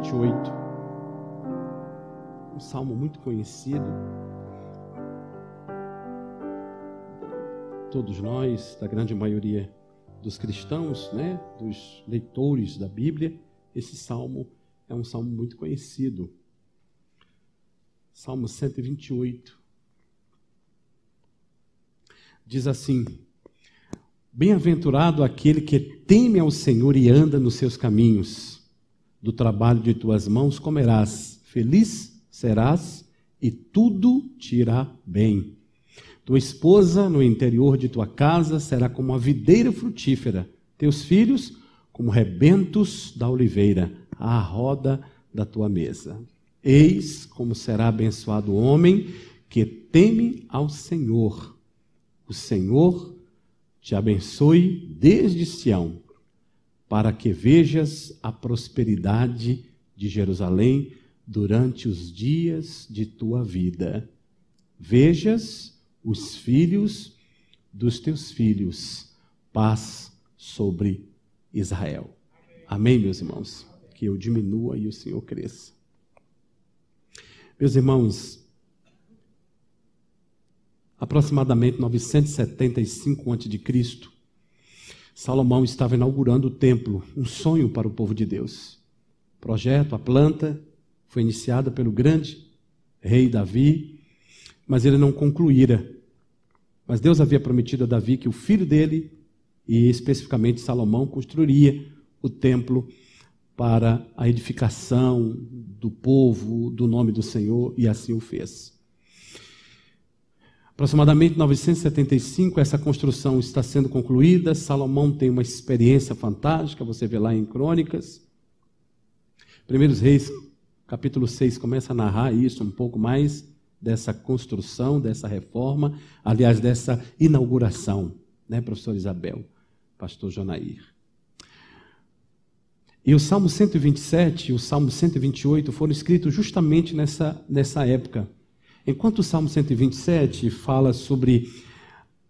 128, um salmo muito conhecido. Todos nós, da grande maioria dos cristãos, né, dos leitores da Bíblia, esse salmo é um salmo muito conhecido. Salmo 128. Diz assim: bem-aventurado aquele que teme ao Senhor e anda nos seus caminhos. Do trabalho de tuas mãos comerás, feliz serás e tudo te irá bem. Tua esposa no interior de tua casa será como uma videira frutífera, teus filhos como rebentos da oliveira, à roda da tua mesa. Eis como será abençoado o homem que teme ao Senhor. O Senhor te abençoe desde Sião, para que vejas a prosperidade de Jerusalém durante os dias de tua vida. Vejas os filhos dos teus filhos, paz sobre Israel. Amém, meus irmãos? Que eu diminua e o Senhor cresça. Meus irmãos, aproximadamente 975 a.C., Salomão estava inaugurando o templo, um sonho para o povo de Deus. O projeto, a planta, foi iniciada pelo grande rei Davi, mas ele não concluíra. Mas Deus havia prometido a Davi que o filho dele, e especificamente Salomão, construiria o templo para a edificação do povo, do nome do Senhor, e assim o fez. Aproximadamente 975, essa construção está sendo concluída. Salomão tem uma experiência fantástica, você vê lá em Crônicas. Primeiros Reis, capítulo 6, começa a narrar isso um pouco mais, dessa construção, dessa reforma, aliás, dessa inauguração, né, professor Isabel, pastor Jonair. E o Salmo 127 e o Salmo 128 foram escritos justamente nessa época. Enquanto o Salmo 127 fala sobre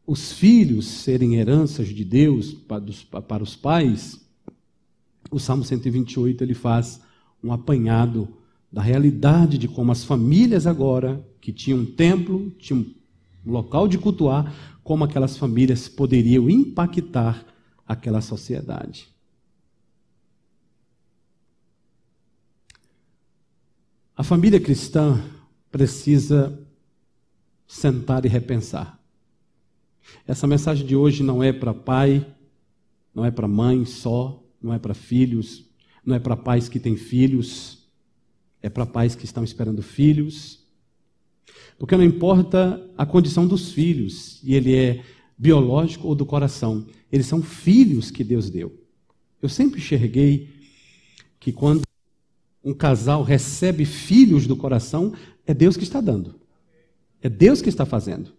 os filhos serem heranças de Deus para os pais, o Salmo 128 ele faz um apanhado da realidade de como as famílias agora, que tinham um templo, tinham um local de cultuar, como aquelas famílias poderiam impactar aquela sociedade. A família cristã precisa sentar e repensar. Essa mensagem de hoje não é para pai, não é para mãe só, não é para filhos, não é para pais que têm filhos, é para pais que estão esperando filhos. Porque não importa a condição dos filhos, e ele é biológico ou do coração, eles são filhos que Deus deu. Eu sempre enxerguei que quando um casal recebe filhos do coração, é Deus que está dando. É Deus que está fazendo.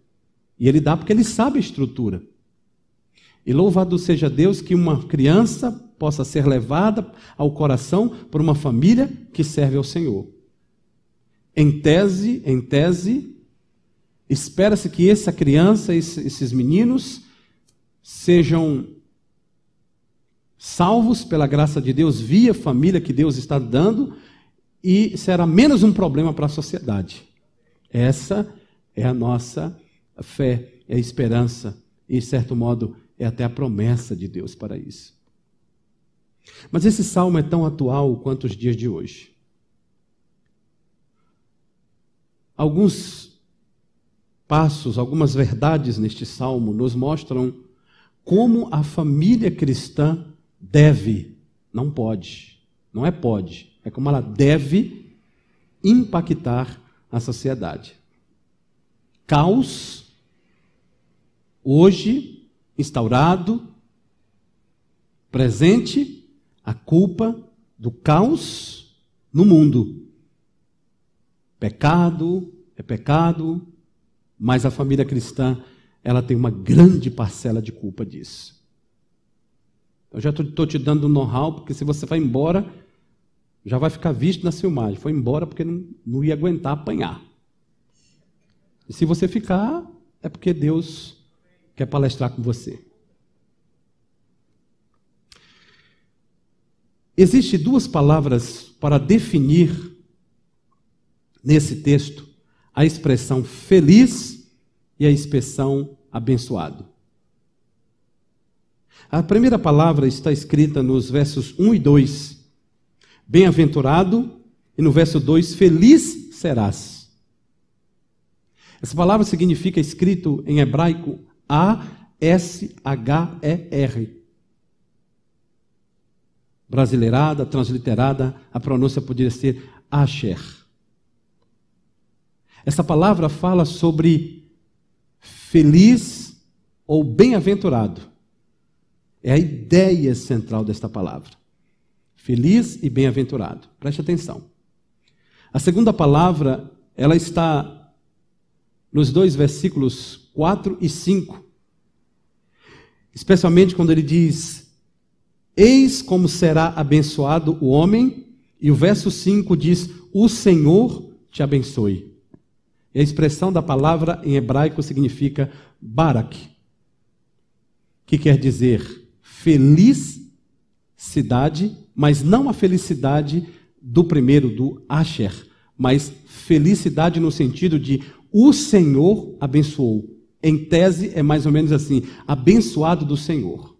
E Ele dá porque Ele sabe a estrutura. E louvado seja Deus que uma criança possa ser levada ao coração por uma família que serve ao Senhor. Em tese, espera-se que essa criança, esses meninos, sejam salvos pela graça de Deus via família que Deus está dando, e será menos um problema para a sociedade. Essa é a nossa fé, é a esperança, e, de certo modo, é até a promessa de Deus para isso. Mas esse salmo é tão atual quanto os dias de hoje. Alguns passos, algumas verdades neste salmo nos mostram como a família cristã deve, não pode, não é pode, é como ela deve impactar a sociedade. Caos, hoje, instaurado, presente, a culpa do caos no mundo. Pecado é pecado, mas a família cristã, ela tem uma grande parcela de culpa disso. Eu já estou te dando um know-how, porque se você vai embora, já vai ficar visto na filmagem. Foi embora porque não ia aguentar apanhar. E se você ficar, é porque Deus quer palestrar com você. Existem duas palavras para definir, nesse texto, a expressão feliz e a expressão abençoado. A primeira palavra está escrita nos versos 1 e 2. Bem-aventurado, e no verso 2, feliz serás. Essa palavra significa, escrito em hebraico, A-S-H-E-R. Brasileirada, transliterada, a pronúncia poderia ser Asher. Essa palavra fala sobre feliz ou bem-aventurado. É a ideia central desta palavra. Feliz e bem-aventurado. Preste atenção. A segunda palavra, ela está nos dois versículos 4 e 5. Especialmente quando ele diz: eis como será abençoado o homem, e o verso 5 diz: o Senhor te abençoe. E a expressão da palavra em hebraico significa barak, que quer dizer felicidade, mas não a felicidade do primeiro, do Asher, mas felicidade no sentido de o Senhor abençoou. Em tese é mais ou menos assim: abençoado do Senhor.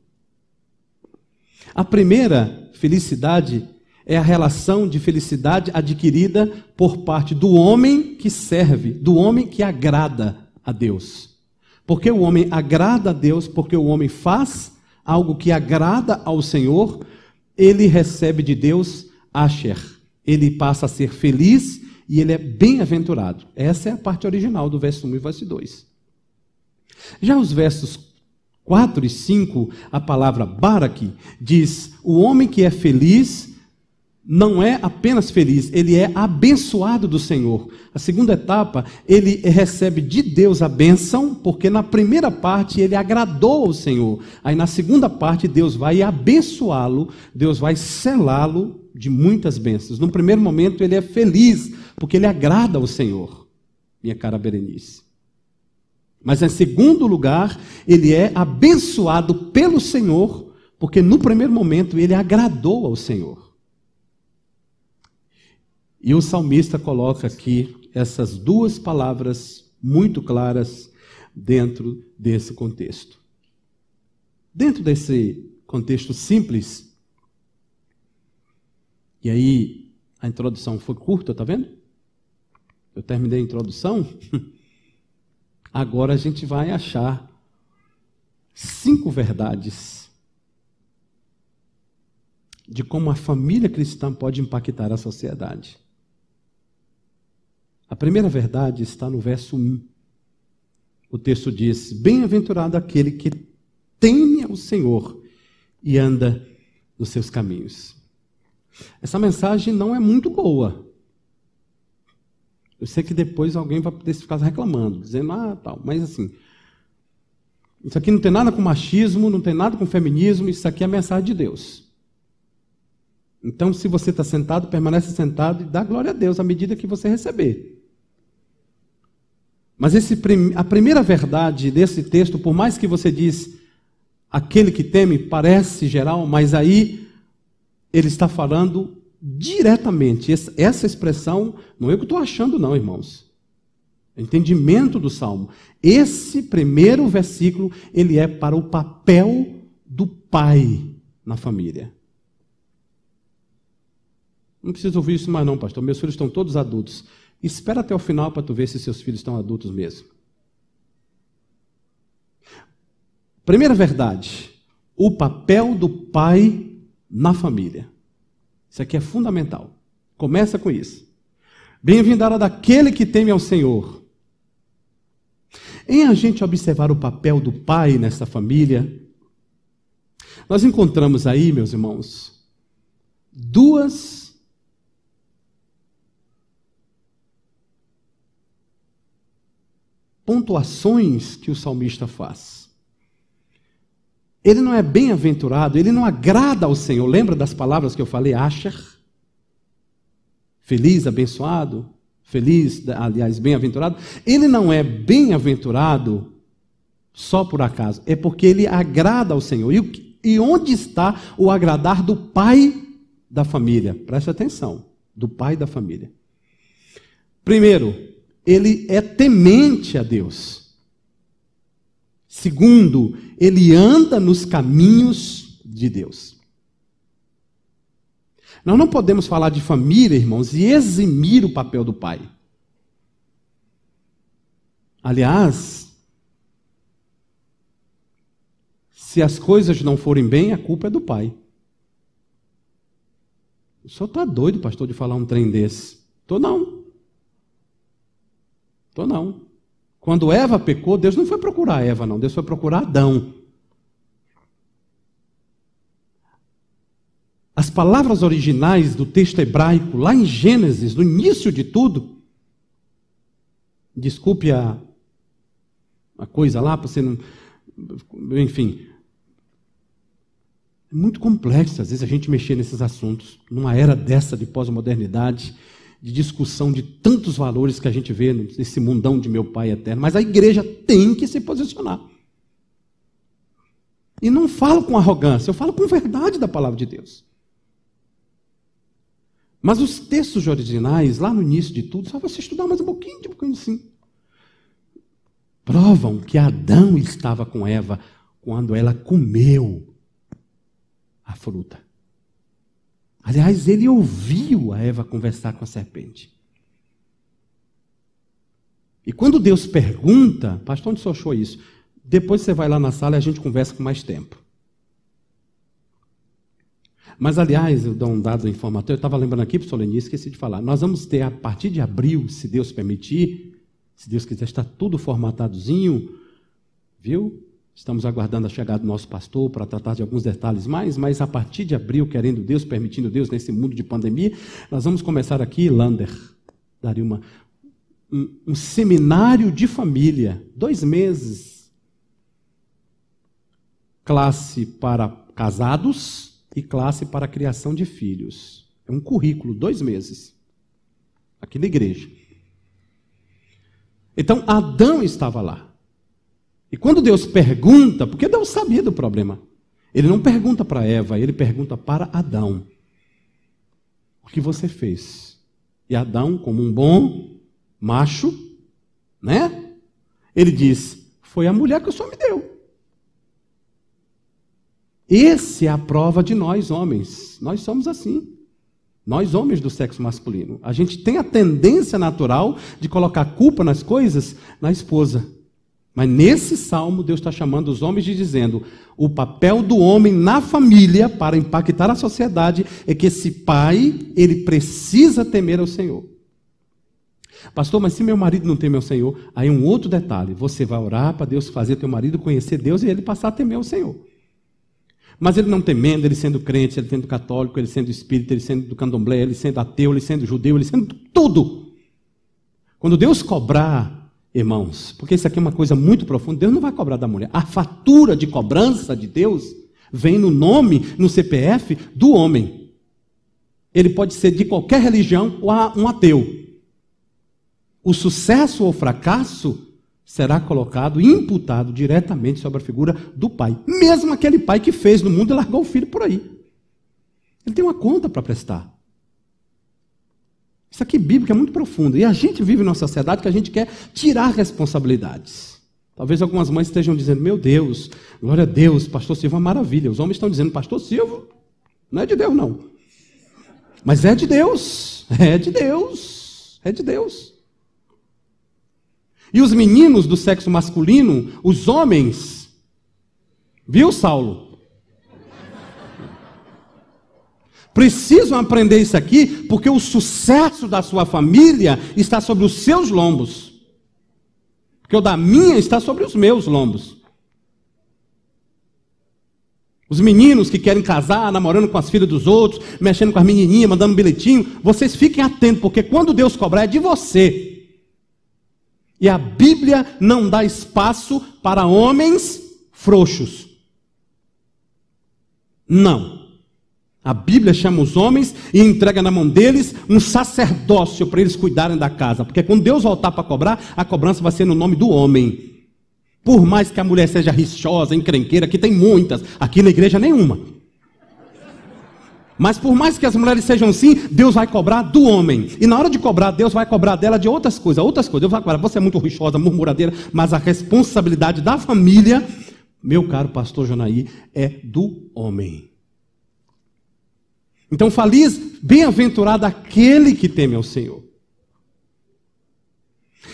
A primeira felicidade é a relação de felicidade adquirida por parte do homem que serve, do homem que agrada a Deus. Porque o homem agrada a Deus, porque o homem faz algo que agrada ao Senhor, ele recebe de Deus Asher. Ele passa a ser feliz e ele é bem-aventurado. Essa é a parte original do verso 1 e verso 2. Já os versos 4 e 5, a palavra barak diz: o homem que é feliz não é apenas feliz, ele é abençoado do Senhor. A segunda etapa, ele recebe de Deus a bênção, porque na primeira parte ele agradou ao Senhor. Aí na segunda parte Deus vai abençoá-lo, Deus vai selá-lo de muitas bênçãos. No primeiro momento ele é feliz, porque ele agrada ao Senhor, minha cara Berenice. Mas em segundo lugar, ele é abençoado pelo Senhor, porque no primeiro momento ele agradou ao Senhor. E o salmista coloca aqui essas duas palavras muito claras dentro desse contexto. Dentro desse contexto simples, e aí a introdução foi curta, está vendo? Eu terminei a introdução. Agora a gente vai achar 5 verdades de como a família cristã pode impactar a sociedade. A primeira verdade está no verso 1. O texto diz: bem-aventurado aquele que teme ao Senhor e anda nos seus caminhos. Essa mensagem não é muito boa. Eu sei que depois alguém vai poder ficar reclamando, dizendo, tal, mas assim, isso aqui não tem nada com machismo, não tem nada com feminismo, isso aqui é a mensagem de Deus. Então, se você está sentado, permanece sentado e dá glória a Deus à medida que você receber. Mas a primeira verdade desse texto, por mais que você diz, aquele que teme, parece geral, mas aí ele está falando diretamente. Essa expressão, não é o que eu estou achando não, irmãos. É entendimento do Salmo. Esse primeiro versículo, ele é para o papel do pai na família. Não precisa ouvir isso mais não, pastor. Meus filhos estão todos adultos. Espera até o final para tu ver se seus filhos estão adultos mesmo. Primeira verdade, o papel do pai na família. Isso aqui é fundamental. Começa com isso. Bem-aventurado daquele que teme ao Senhor. Em a gente observar o papel do pai nessa família, nós encontramos aí, meus irmãos, 2 pontuações que o salmista faz. Ele não é bem-aventurado, ele não agrada ao Senhor. Lembra das palavras que eu falei? Asher, feliz, abençoado, feliz, aliás, bem-aventurado. Ele não é bem-aventurado só por acaso, é porque ele agrada ao Senhor. E onde está o agradar do pai da família. Preste atenção, do pai da família. Primeiro, ele é temente a Deus. Segundo, ele anda nos caminhos de Deus. Nós não podemos falar de família, irmãos, e eximir o papel do pai. Aliás, se as coisas não forem bem, a culpa é do pai. O senhor está doido, pastor, de falar um trem desse? Estou não. Quando Eva pecou, Deus não foi procurar Eva, não. Deus foi procurar Adão. As palavras originais do texto hebraico, lá em Gênesis, no início de tudo, desculpe a coisa lá, para você não... Enfim, é muito complexo, às vezes, a gente mexer nesses assuntos, numa era dessa de pós-modernidade, de discussão de tantos valores que a gente vê nesse mundão de meu Pai eterno, mas a igreja tem que se posicionar. E não falo com arrogância, eu falo com verdade da palavra de Deus. Mas os textos originais, lá no início de tudo, só você estudar mais um pouquinho assim, provam que Adão estava com Eva quando ela comeu a fruta. Aliás, ele ouviu a Eva conversar com a serpente. E quando Deus pergunta, pastor, onde o senhor achou isso? Depois você vai lá na sala e a gente conversa com mais tempo. Mas, aliás, eu dou um dado informativo, eu estava lembrando aqui para o Soleni, esqueci de falar. Nós vamos ter, a partir de abril, se Deus permitir, se Deus quiser, está tudo formatadozinho, viu? Estamos aguardando a chegada do nosso pastor para tratar de alguns detalhes mais, mas a partir de abril, querendo Deus, permitindo Deus, nesse mundo de pandemia, nós vamos começar aqui, Lander, daria um seminário de família, 2 meses, classe para casados e classe para a criação de filhos. É um currículo, 2 meses, aqui na igreja. Então, Adão estava lá. E quando Deus pergunta, porque Deus sabia do problema, ele não pergunta para Eva, ele pergunta para Adão. O que você fez? E Adão, como um bom macho, né? Ele diz, foi a mulher que o Senhor me deu. Essa é a prova de nós, homens. Nós somos assim. Nós, homens do sexo masculino. A gente tem a tendência natural de colocar a culpa nas coisas na esposa. Mas nesse salmo, Deus está chamando os homens e dizendo, o papel do homem na família, para impactar a sociedade, é que esse pai, ele precisa temer ao Senhor. Pastor, mas se meu marido não teme ao Senhor, aí um outro detalhe, você vai orar para Deus fazer teu marido conhecer Deus e ele passar a temer ao Senhor. Mas ele não temendo, ele sendo crente, ele sendo católico, ele sendo espírita, ele sendo do candomblé, ele sendo ateu, ele sendo judeu, ele sendo tudo. Quando Deus cobrar, irmãos, porque isso aqui é uma coisa muito profunda, Deus não vai cobrar da mulher. A fatura de cobrança de Deus vem no nome, no CPF do homem. Ele pode ser de qualquer religião ou um ateu. O sucesso ou fracasso será colocado, imputado diretamente sobre a figura do pai. Mesmo aquele pai que fez no mundo e largou o filho por aí. Ele tem uma conta para prestar. Isso aqui bíblico é muito profundo. E a gente vive numa sociedade que a gente quer tirar responsabilidades. Talvez algumas mães estejam dizendo, meu Deus, glória a Deus, pastor Silvio é uma maravilha. Os homens estão dizendo, pastor Silvio, não é de Deus não. Mas é de Deus, é de Deus, é de Deus. E os meninos do sexo masculino, os homens, viu, Saulo? Precisam aprender isso aqui, porque o sucesso da sua família está sobre os seus lombos. Porque o da minha está sobre os meus lombos. Os meninos que querem casar, namorando com as filhas dos outros, mexendo com as menininhas, mandando um bilhetinho, vocês fiquem atentos, porque quando Deus cobrar é de você. E a Bíblia não dá espaço para homens frouxos. Não. A Bíblia chama os homens e entrega na mão deles um sacerdócio para eles cuidarem da casa. Porque quando Deus voltar para cobrar, a cobrança vai ser no nome do homem. Por mais que a mulher seja rixosa, encrenqueira, que tem muitas, aqui na igreja nenhuma. Mas por mais que as mulheres sejam assim, Deus vai cobrar do homem. E na hora de cobrar, Deus vai cobrar dela de outras coisas. Deus vai cobrar, você é muito rixosa, murmuradeira, mas a responsabilidade da família, meu caro pastor Jonaí, é do homem. Então feliz, bem-aventurado aquele que teme ao Senhor.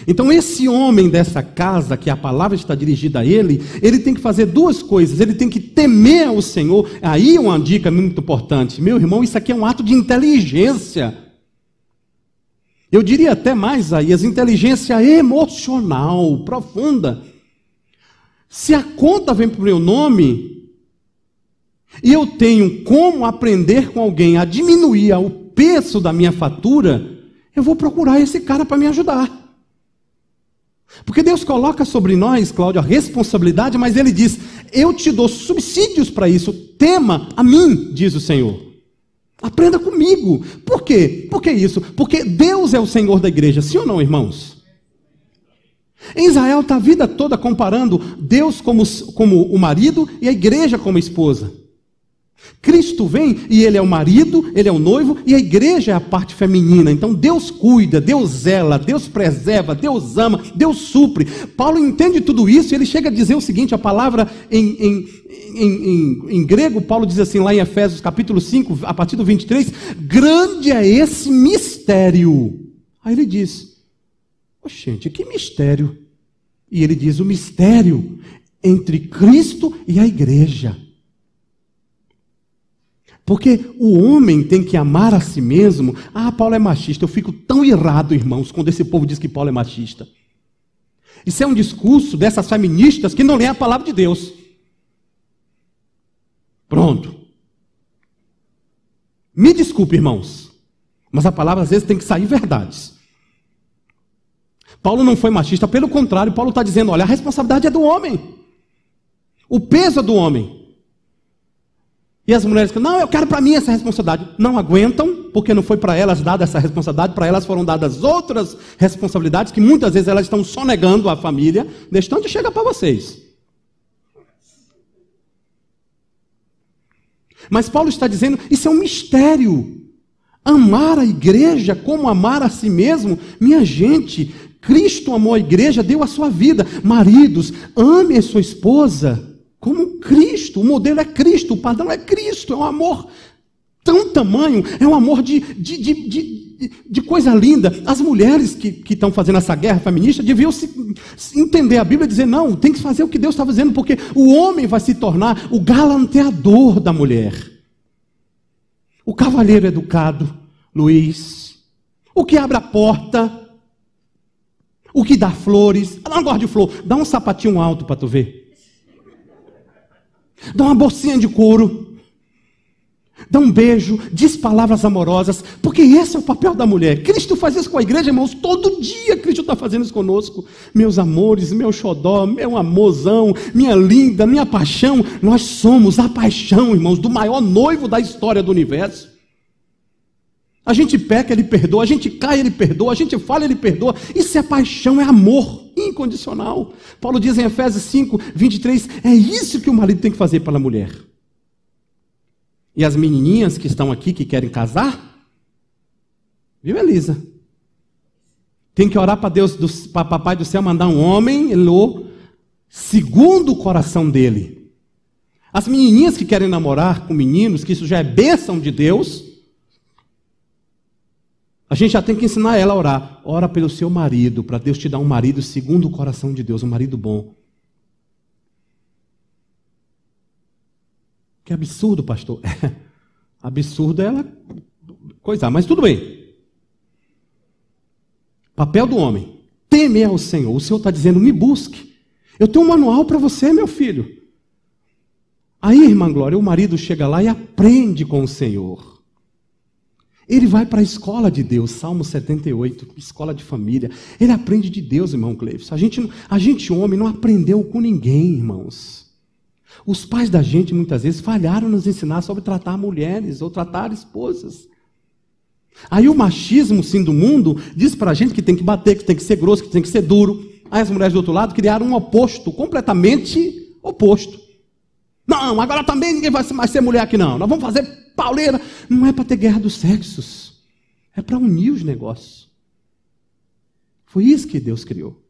Então esse homem dessa casa, que a palavra está dirigida a ele, ele tem que fazer duas coisas. Ele tem que temer ao Senhor. Aí uma dica muito importante. Meu irmão, isso aqui é um ato de inteligência. Eu diria até mais aí, as inteligência emocional, profunda. Se a conta vem para o meu nome, e eu tenho como aprender com alguém a diminuir o peso da minha fatura, eu vou procurar esse cara para me ajudar. Porque Deus coloca sobre nós, Cláudio, a responsabilidade, mas Ele diz, eu te dou subsídios para isso, tema a mim, diz o Senhor. Aprenda comigo. Por quê? Por que isso? Porque Deus é o Senhor da igreja, sim ou não, irmãos? Em Israel está a vida toda comparando Deus como o marido e a igreja como a esposa. Cristo vem e Ele é o marido, Ele é o noivo e a igreja é a parte feminina. Então Deus cuida, Deus zela, Deus preserva, Deus ama, Deus supre. Paulo entende tudo isso e ele chega a dizer o seguinte, a palavra em grego, Paulo diz assim lá em Efésios capítulo 5, a partir do 23, grande é esse mistério. Aí ele diz, gente, que mistério? E ele diz, o mistério entre Cristo e a igreja. Porque o homem tem que amar a si mesmo. Ah, Paulo é machista. Eu fico tão irado, irmãos, quando esse povo diz que Paulo é machista. Isso é um discurso dessas feministas que não lê a palavra de Deus. Pronto. Me desculpe, irmãos, mas a palavra às vezes tem que sair verdades. Paulo não foi machista, pelo contrário, Paulo está dizendo, olha, a responsabilidade é do homem. O peso é do homem. E as mulheres que não, eu quero para mim essa responsabilidade. Não aguentam, porque não foi para elas dada essa responsabilidade, para elas foram dadas outras responsabilidades, que muitas vezes elas estão sonegando a família, deixando de chegar para vocês. Mas Paulo está dizendo, isso é um mistério. Amar a igreja como amar a si mesmo. Minha gente, Cristo amou a igreja, deu a sua vida. Maridos, ame a sua esposa como Cristo, o modelo é Cristo, o padrão é Cristo, é um amor tão tamanho, é um amor de coisa linda. As mulheres que estão fazendo essa guerra feminista deviam entender a Bíblia e dizer, não, tem que fazer o que Deus está fazendo, porque o homem vai se tornar o galanteador da mulher. O cavalheiro educado, Luiz, o que abre a porta, o que dá flores. Eu não gosto de flor, dá um sapatinho alto para tu ver. Dá uma bolsinha de couro, dá um beijo, diz palavras amorosas, porque esse é o papel da mulher. Cristo faz isso com a igreja, irmãos, todo dia Cristo está fazendo isso conosco. Meus amores, meu xodó, meu amorzão, minha linda, minha paixão. Nós somos a paixão, irmãos, do maior noivo da história do universo. A gente peca, Ele perdoa, a gente cai, Ele perdoa, a gente falha, Ele perdoa. Isso é paixão, é amor incondicional. Paulo diz em Efésios 5, 23, é isso que o marido tem que fazer pela mulher. E as menininhas que estão aqui, que querem casar, viu, Elisa? Tem que orar para Deus, para Papai do Céu, mandar um homem, Elô, segundo o coração dele. As menininhas que querem namorar com meninos, que isso já é bênção de Deus, a gente já tem que ensinar ela a orar. Ora pelo seu marido, para Deus te dar um marido segundo o coração de Deus, um marido bom. Que absurdo, pastor. Absurdo é ela coisar, mas tudo bem. Papel do homem. Temer ao Senhor. O Senhor está dizendo, me busque. Eu tenho um manual para você, meu filho. Aí, irmã Glória, o marido chega lá e aprende com o Senhor. Ele vai para a escola de Deus, Salmo 78, escola de família. Ele aprende de Deus, irmão Cleves. A gente, homem, não aprendeu com ninguém, irmãos. Os pais da gente, muitas vezes, falharam nos ensinar sobre tratar mulheres ou tratar esposas. Aí o machismo, sim, do mundo, diz para a gente que tem que bater, que tem que ser grosso, que tem que ser duro. Aí as mulheres do outro lado criaram um oposto, completamente oposto. Não, agora também ninguém vai mais ser mulher aqui não. Nós vamos fazer pauleira. Não é para ter guerra dos sexos. É para unir os negócios. Foi isso que Deus criou.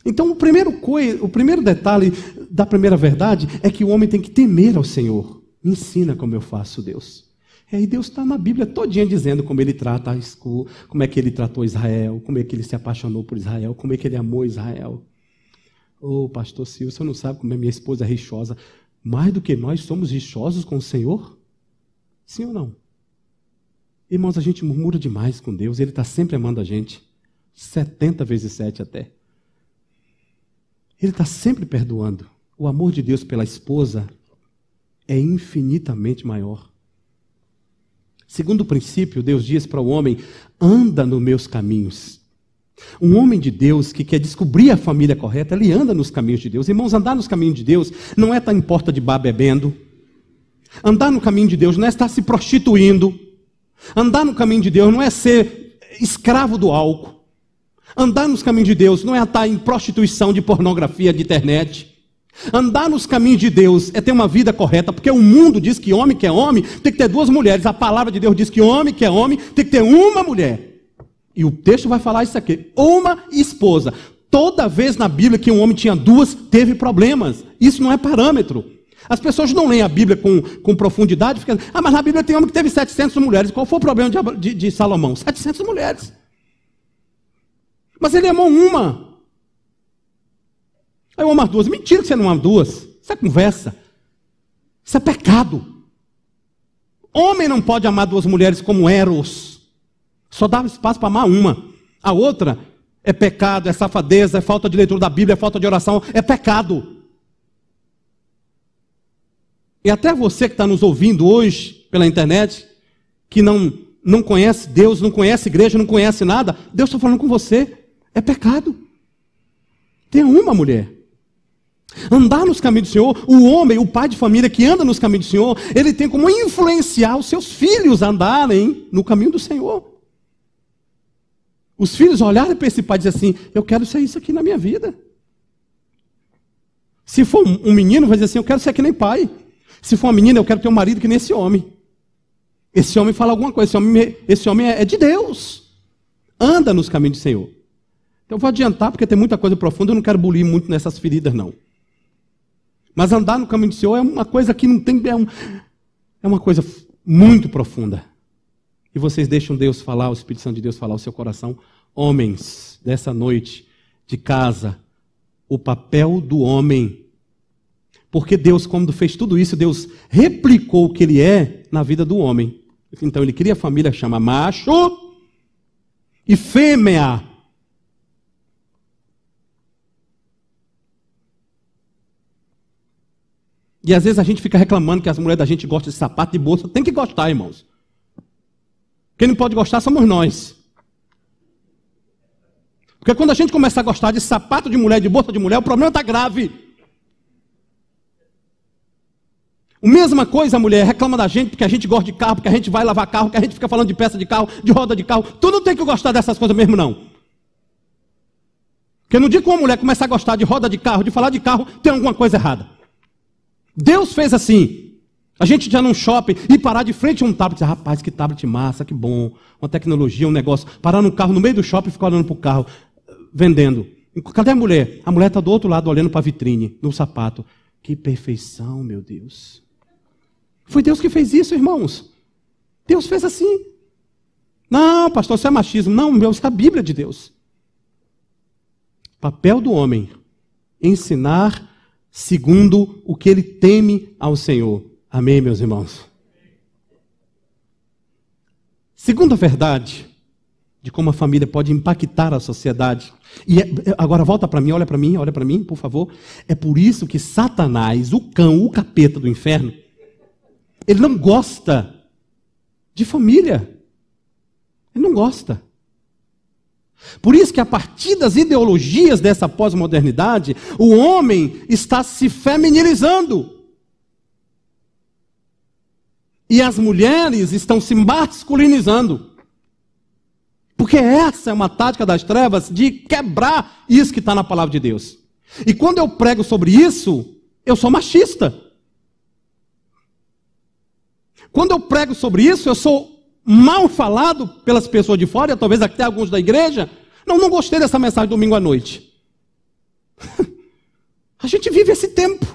Então, o primeiro detalhe da primeira verdade é que o homem tem que temer ao Senhor. Me ensina como eu faço, Deus. E aí Deus está na Bíblia todinha dizendo como ele trata a escola, como é que ele tratou Israel, como é que ele se apaixonou por Israel, como é que ele amou Israel. Ô, pastor Silvio, você não sabe como é minha esposa rixosa. Mais do que nós somos rixosos com o Senhor? Sim ou não? Irmãos, a gente murmura demais com Deus, Ele está sempre amando a gente. 70 vezes 7 até. Ele está sempre perdoando. O amor de Deus pela esposa é infinitamente maior. Segundo princípio, Deus diz para o homem, anda nos meus caminhos. Um homem de Deus que quer descobrir a família correta, ele anda nos caminhos de Deus. Irmãos, andar nos caminhos de Deus não é estar em porta de bar bebendo. Andar no caminho de Deus não é estar se prostituindo. Andar no caminho de Deus não é ser escravo do álcool. Andar nos caminhos de Deus não é estar em prostituição de pornografia, de internet. Andar nos caminhos de Deus é ter uma vida correta, porque o mundo diz que homem que é homem tem que ter 2 mulheres. A palavra de Deus diz que homem que é homem tem que ter uma mulher. E o texto vai falar isso aqui, uma esposa. Toda vez na Bíblia que um homem tinha 2, teve problemas. Isso não é parâmetro. As pessoas não leem a Bíblia com profundidade, ficam, mas na Bíblia tem homem que teve 700 mulheres. Qual foi o problema de Salomão? 700 mulheres. Mas ele amou uma. Aí eu amo as 2. Mentira que você não ama 2. Isso é conversa. Isso é pecado. Homem não pode amar 2 mulheres como Eros. Só dá espaço para amar uma. A outra é pecado, é safadeza, é falta de leitura da Bíblia, é falta de oração, é pecado. E até você que está nos ouvindo hoje pela internet, que não conhece Deus, não conhece igreja, não conhece nada, Deus está falando com você. É pecado. Tenha uma mulher. Andar nos caminhos do Senhor, o homem, o pai de família que anda nos caminhos do Senhor, ele tem como influenciar os seus filhos a andarem no caminho do Senhor. Os filhos olharem para esse pai e dizer assim, eu quero ser isso aqui na minha vida. Se for um menino, vai dizer assim, eu quero ser que nem pai. Se for uma menina, eu quero ter um marido que nem esse homem. Esse homem fala alguma coisa, esse homem é de Deus. Anda nos caminhos do Senhor. Então eu vou adiantar, porque tem muita coisa profunda, eu não quero bulir muito nessas feridas, não. Mas andar no caminho do Senhor é uma coisa que não tem... É uma coisa muito profunda. E vocês deixam Deus falar, o Espírito Santo de Deus falar ao seu coração. Homens, dessa noite, de casa, o papel do homem. Porque Deus, quando fez tudo isso, Deus replicou o que Ele é na vida do homem. Então Ele cria a família, chama macho e fêmea. E às vezes a gente fica reclamando que as mulheres da gente gostam de sapato, de bolsa. Tem que gostar, irmãos. Quem não pode gostar somos nós. Porque quando a gente começa a gostar de sapato de mulher, de bolsa de mulher, o problema está grave. A mesma coisa, a mulher reclama da gente porque a gente gosta de carro, porque a gente vai lavar carro, porque a gente fica falando de peça de carro, de roda de carro. Tu não tem que gostar dessas coisas mesmo, não. Porque no dia que uma mulher começa a gostar de roda de carro, de falar de carro, tem alguma coisa errada. Deus fez assim. A gente já num shopping e parar de frente a um tablet, dizer, rapaz, que tablet massa, que bom, uma tecnologia, um negócio. Parar no carro, no meio do shopping e ficar olhando para o carro, vendendo. Cadê a mulher? A mulher está do outro lado, olhando para a vitrine, no sapato. Que perfeição, meu Deus. Foi Deus que fez isso, irmãos. Deus fez assim. Não, pastor, isso é machismo. Não, isso é a Bíblia de Deus. Papel do homem, ensinar segundo o que ele teme ao Senhor. Amém, meus irmãos? Segunda verdade de como a família pode impactar a sociedade. E agora volta para mim, olha para mim, por favor. É por isso que Satanás, o cão, o capeta do inferno, ele não gosta de família. Ele não gosta. Por isso que a partir das ideologias dessa pós-modernidade, o homem está se feminilizando. E as mulheres estão se masculinizando. Porque essa é uma tática das trevas de quebrar isso que está na palavra de Deus. E quando eu prego sobre isso, eu sou machista. Quando eu prego sobre isso, eu sou mal falado pelas pessoas de fora, talvez até alguns da igreja. Não gostei dessa mensagem domingo à noite. A gente vive esse tempo,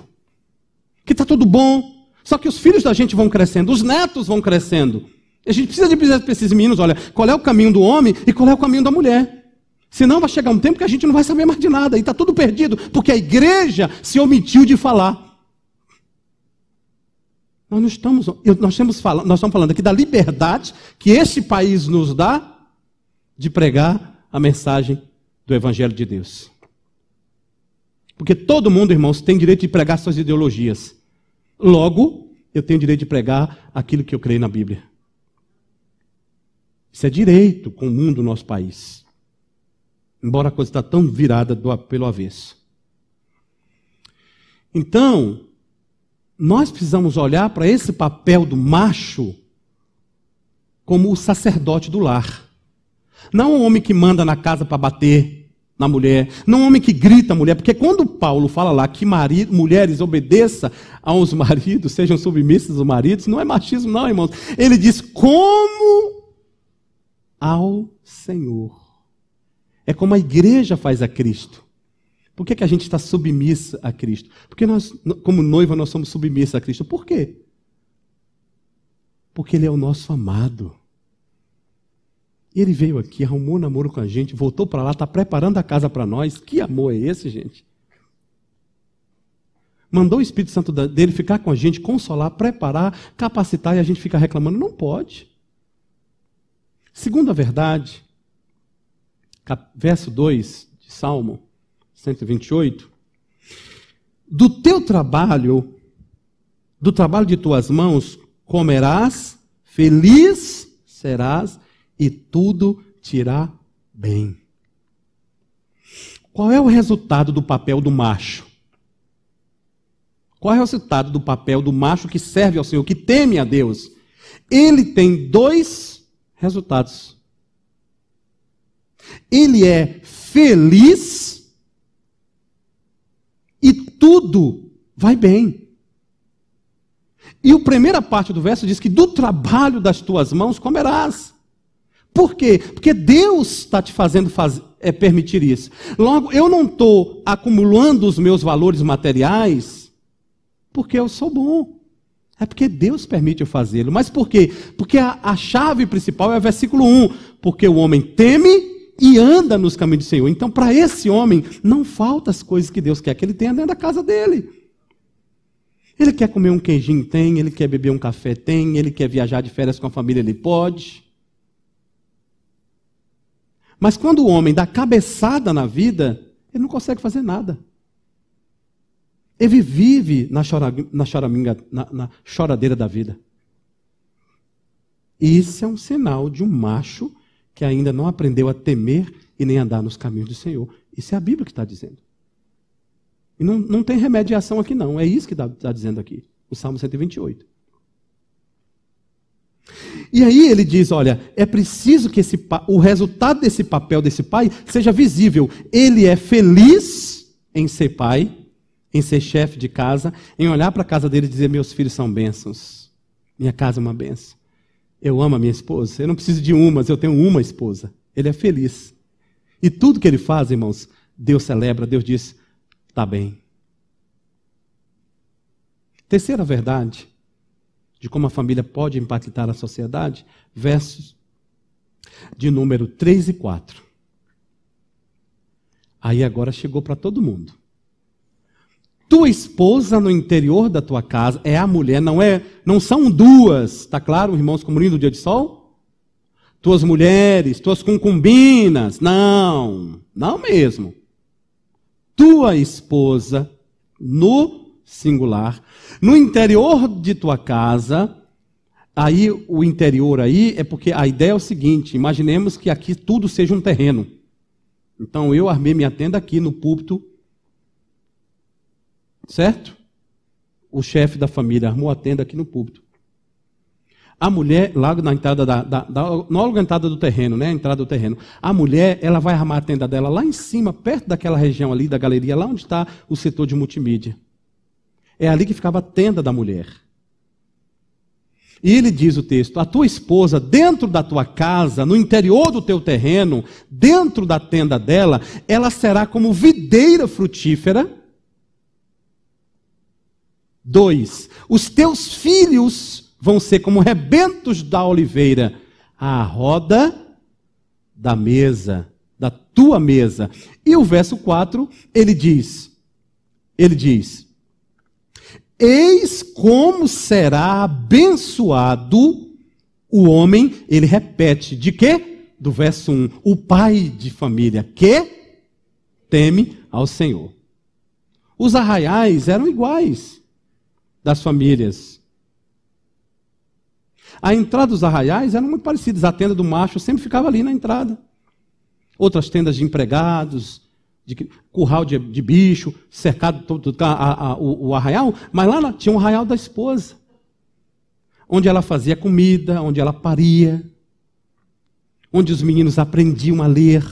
que está tudo bom, só que os filhos da gente vão crescendo, os netos vão crescendo. A gente precisa dizer para esses meninos, olha, qual é o caminho do homem e qual é o caminho da mulher. Senão vai chegar um tempo que a gente não vai saber mais de nada, e está tudo perdido, porque a igreja se omitiu de falar. Nós estamos falando aqui da liberdade que este país nos dá de pregar a mensagem do Evangelho de Deus. Porque todo mundo, irmãos, tem direito de pregar suas ideologias. Logo, eu tenho direito de pregar aquilo que eu creio na Bíblia. Isso é direito comum do nosso país. Embora a coisa está tão virada pelo avesso. Então, nós precisamos olhar para esse papel do macho como o sacerdote do lar. Não um homem que manda na casa para bater na mulher, não um homem que grita a mulher, porque quando Paulo fala lá que mulheres obedeçam aos maridos, sejam submissas aos maridos, não é machismo não, irmãos. Ele diz como ao Senhor. É como a igreja faz a Cristo. Por que a gente está submissa a Cristo? Porque nós, como noiva, nós somos submissas a Cristo. Por quê? Porque Ele é o nosso amado. Ele veio aqui, arrumou namoro com a gente, voltou para lá, está preparando a casa para nós. Que amor é esse, gente? Mandou o Espírito Santo dele ficar com a gente, consolar, preparar, capacitar, e a gente fica reclamando. Não pode. Segunda verdade, verso 2 de Salmo 128, do teu trabalho, do trabalho de tuas mãos, comerás, feliz serás, e tudo te irá bem. Qual é o resultado do papel do macho? Qual é o resultado do papel do macho que serve ao Senhor, que teme a Deus? Ele tem dois resultados. Ele é feliz e tudo vai bem. E a primeira parte do verso diz que do trabalho das tuas mãos comerás. Por quê? Porque Deus está te fazendo permitir isso. Logo, eu não estou acumulando os meus valores materiais porque eu sou bom. É porque Deus permite eu fazê-lo. Mas por quê? Porque a chave principal é o versículo 1. Porque o homem teme e anda nos caminhos do Senhor. Então, para esse homem, não faltam as coisas que Deus quer que ele tenha dentro da casa dele. Ele quer comer um queijinho? Tem. Ele quer beber um café? Tem. Ele quer viajar de férias com a família? Ele pode. Mas quando o homem dá cabeçada na vida, ele não consegue fazer nada. Ele vive na choradeira da vida. Isso é um sinal de um macho que ainda não aprendeu a temer e nem andar nos caminhos do Senhor. Isso é a Bíblia que está dizendo. E não tem remediação aqui não, é isso que está dizendo aqui, o Salmo 128. E aí ele diz, olha, é preciso que o resultado desse papel desse pai seja visível. Ele é feliz em ser pai, em ser chefe de casa, em olhar para a casa dele e dizer, meus filhos são bênçãos, minha casa é uma bênção. Eu amo a minha esposa, eu não preciso de uma, mas eu tenho uma esposa. Ele é feliz. E tudo que ele faz, irmãos, Deus celebra, Deus diz, está bem. Terceira verdade, de como a família pode impactar a sociedade, versos de número 3 e 4. Aí agora chegou para todo mundo. Tua esposa no interior da tua casa é a mulher, não são duas, está claro, irmãos comuns do dia de sol? Tuas mulheres, tuas concubinas, não mesmo. Tua esposa no singular, no interior de tua casa, aí o interior aí é porque a ideia é o seguinte, imaginemos que aqui tudo seja um terreno. Então eu armei minha tenda aqui no púlpito, certo? O chefe da família armou a tenda aqui no púlpito. A mulher, lá na entrada logo na entrada do terreno, né? A entrada do terreno. A mulher, ela vai armar a tenda dela lá em cima, perto daquela região ali, da galeria, lá onde está o setor de multimídia. É ali que ficava a tenda da mulher. E ele diz o texto: a tua esposa, dentro da tua casa, no interior do teu terreno, dentro da tenda dela, ela será como videira frutífera. 2, os teus filhos vão ser como rebentos da oliveira, à roda da mesa, da tua mesa. E o verso 4, ele diz, eis como será abençoado o homem, ele repete, de quê? Do verso 1, o pai de família, que teme ao Senhor. Os arraiais eram iguais das famílias. A entrada dos arraiais eram muito parecidas, a tenda do macho sempre ficava ali na entrada. Outras tendas de empregados, de curral de bicho, cercado todo o arraial, mas lá tinha um arraial da esposa, onde ela fazia comida, onde ela paria, onde os meninos aprendiam a ler,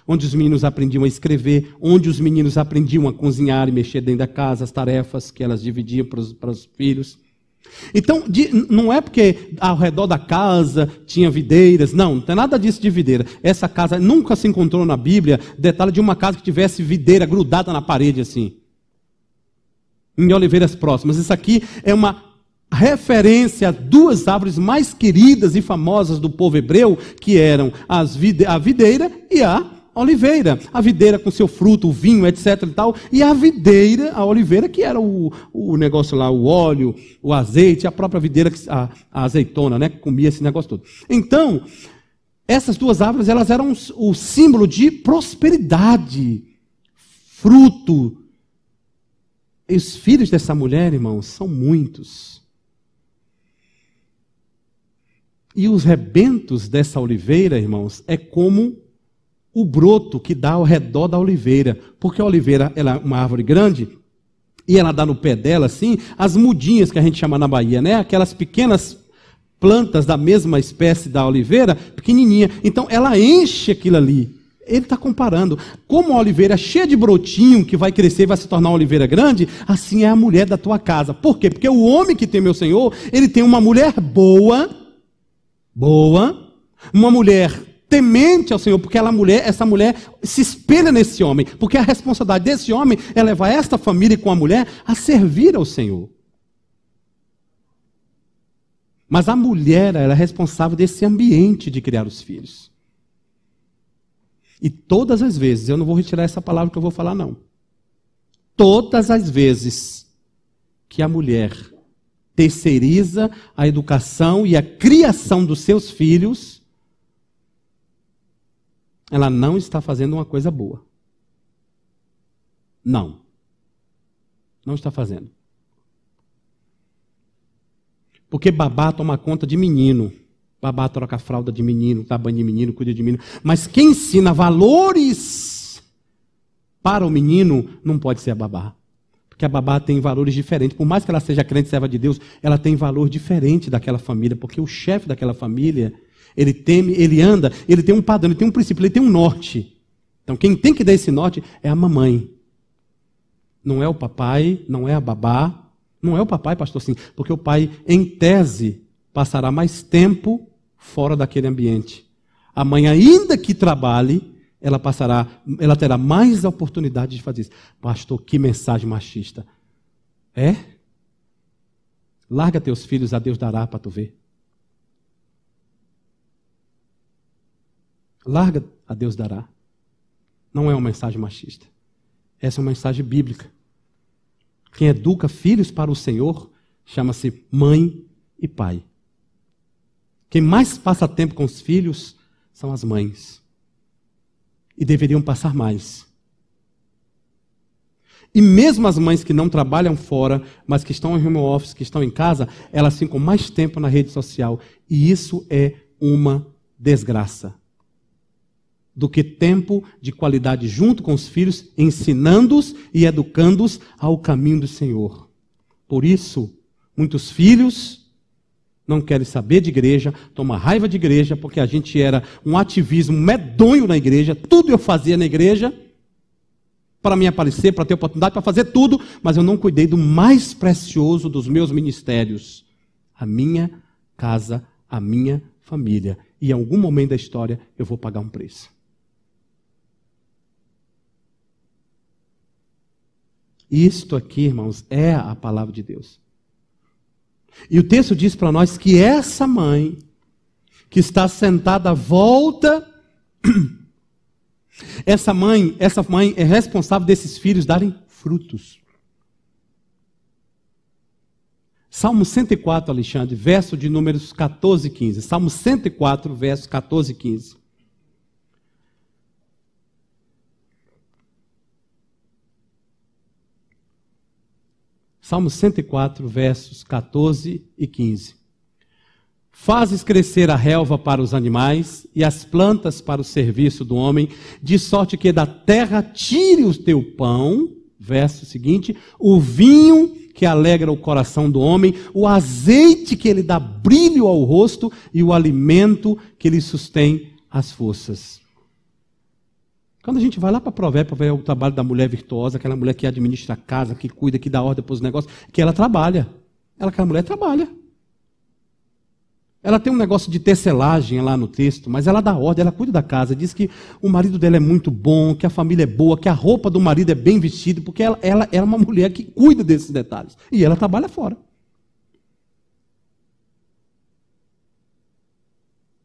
onde os meninos aprendiam a escrever, onde os meninos aprendiam a cozinhar e mexer dentro da casa, as tarefas que elas dividiam para os filhos. Então, não é porque ao redor da casa tinha videiras, não tem nada disso de videira. Essa casa nunca se encontrou na Bíblia detalhe de uma casa que tivesse videira grudada na parede assim, em oliveiras próximas. Isso aqui é uma referência a duas árvores mais queridas e famosas do povo hebreu, que eram a videira e a oliveira. A videira com seu fruto, o vinho, etc. e tal, e a videira, a oliveira, que era o negócio lá, o óleo, o azeite, a própria videira, a azeitona, né, que comia esse negócio todo. Então, essas duas árvores, elas eram o símbolo de prosperidade, fruto. E os filhos dessa mulher, irmãos, são muitos. E os rebentos dessa oliveira, irmãos, é como o broto que dá ao redor da oliveira, porque a oliveira ela é uma árvore grande, e ela dá no pé dela, assim, as mudinhas que a gente chama na Bahia, né? Aquelas pequenas plantas da mesma espécie da oliveira, pequenininha. Então, ela enche aquilo ali. Ele está comparando. Como a oliveira é cheia de brotinho, que vai crescer e vai se tornar uma oliveira grande, assim é a mulher da tua casa. Por quê? Porque o homem que tem meu Senhor, ele tem uma mulher boa, uma mulher temente ao Senhor, porque essa mulher se espelha nesse homem, porque a responsabilidade desse homem é levar esta família com a mulher a servir ao Senhor. Mas a mulher, ela é responsável desse ambiente de criar os filhos. E todas as vezes, eu não vou retirar essa palavra que eu vou falar não, todas as vezes que a mulher terceiriza a educação e a criação dos seus filhos, ela não está fazendo uma coisa boa. Não está fazendo. Porque babá toma conta de menino, babá troca a fralda de menino, dá banho de menino, cuida de menino. Mas quem ensina valores para o menino não pode ser a babá. Porque a babá tem valores diferentes. Por mais que ela seja crente e serva de Deus, ela tem valor diferente daquela família, porque o chefe daquela família, ele teme, ele anda, ele tem um padrão, ele tem um princípio, ele tem um norte. Então quem tem que dar esse norte é a mamãe. Não é o papai, não é a babá. Não é o papai, pastor, sim, porque o pai, em tese, passará mais tempo fora daquele ambiente. A mãe, ainda que trabalhe, ela terá mais oportunidade de fazer isso. Pastor, que mensagem machista. É? Larga teus filhos, a Deus dará para tu ver. Larga, a Deus dará. Não é uma mensagem machista. Essa é uma mensagem bíblica. Quem educa filhos para o Senhor chama-se mãe e pai. Quem mais passa tempo com os filhos são as mães. E deveriam passar mais. E mesmo as mães que não trabalham fora, mas que estão em home office, que estão em casa, elas ficam mais tempo na rede social. E isso é uma desgraça. Do que tempo de qualidade junto com os filhos, ensinando-os e educando-os ao caminho do Senhor. Por isso, muitos filhos não querem saber de igreja, tomam raiva de igreja, porque a gente era um ativismo medonho na igreja, tudo eu fazia na igreja, para me aparecer, para ter oportunidade, para fazer tudo, mas eu não cuidei do mais precioso dos meus ministérios, a minha casa, a minha família. E em algum momento da história eu vou pagar um preço. Isto aqui, irmãos, é a palavra de Deus. E o texto diz para nós que essa mãe, que está sentada à volta, essa mãe é responsável desses filhos darem frutos. Salmo 104, Alexandre, verso de números 14 e 15. Salmo 104, versos 14 e 15. Salmo 104, versos 14 e 15. Fazes crescer a relva para os animais e as plantas para o serviço do homem, de sorte que da terra tire o teu pão, verso seguinte, o vinho que alegra o coração do homem, o azeite que ele dá brilho ao rosto e o alimento que lhe sustém as forças. Quando a gente vai lá para Provérbios para ver o trabalho da mulher virtuosa, aquela mulher que administra a casa, que cuida, que dá ordem para os negócios, que ela trabalha. Aquela mulher trabalha. Ela tem um negócio de tecelagem lá no texto, mas ela dá ordem, ela cuida da casa, diz que o marido dela é muito bom, que a família é boa, que a roupa do marido é bem vestida, porque ela é uma mulher que cuida desses detalhes. E ela trabalha fora.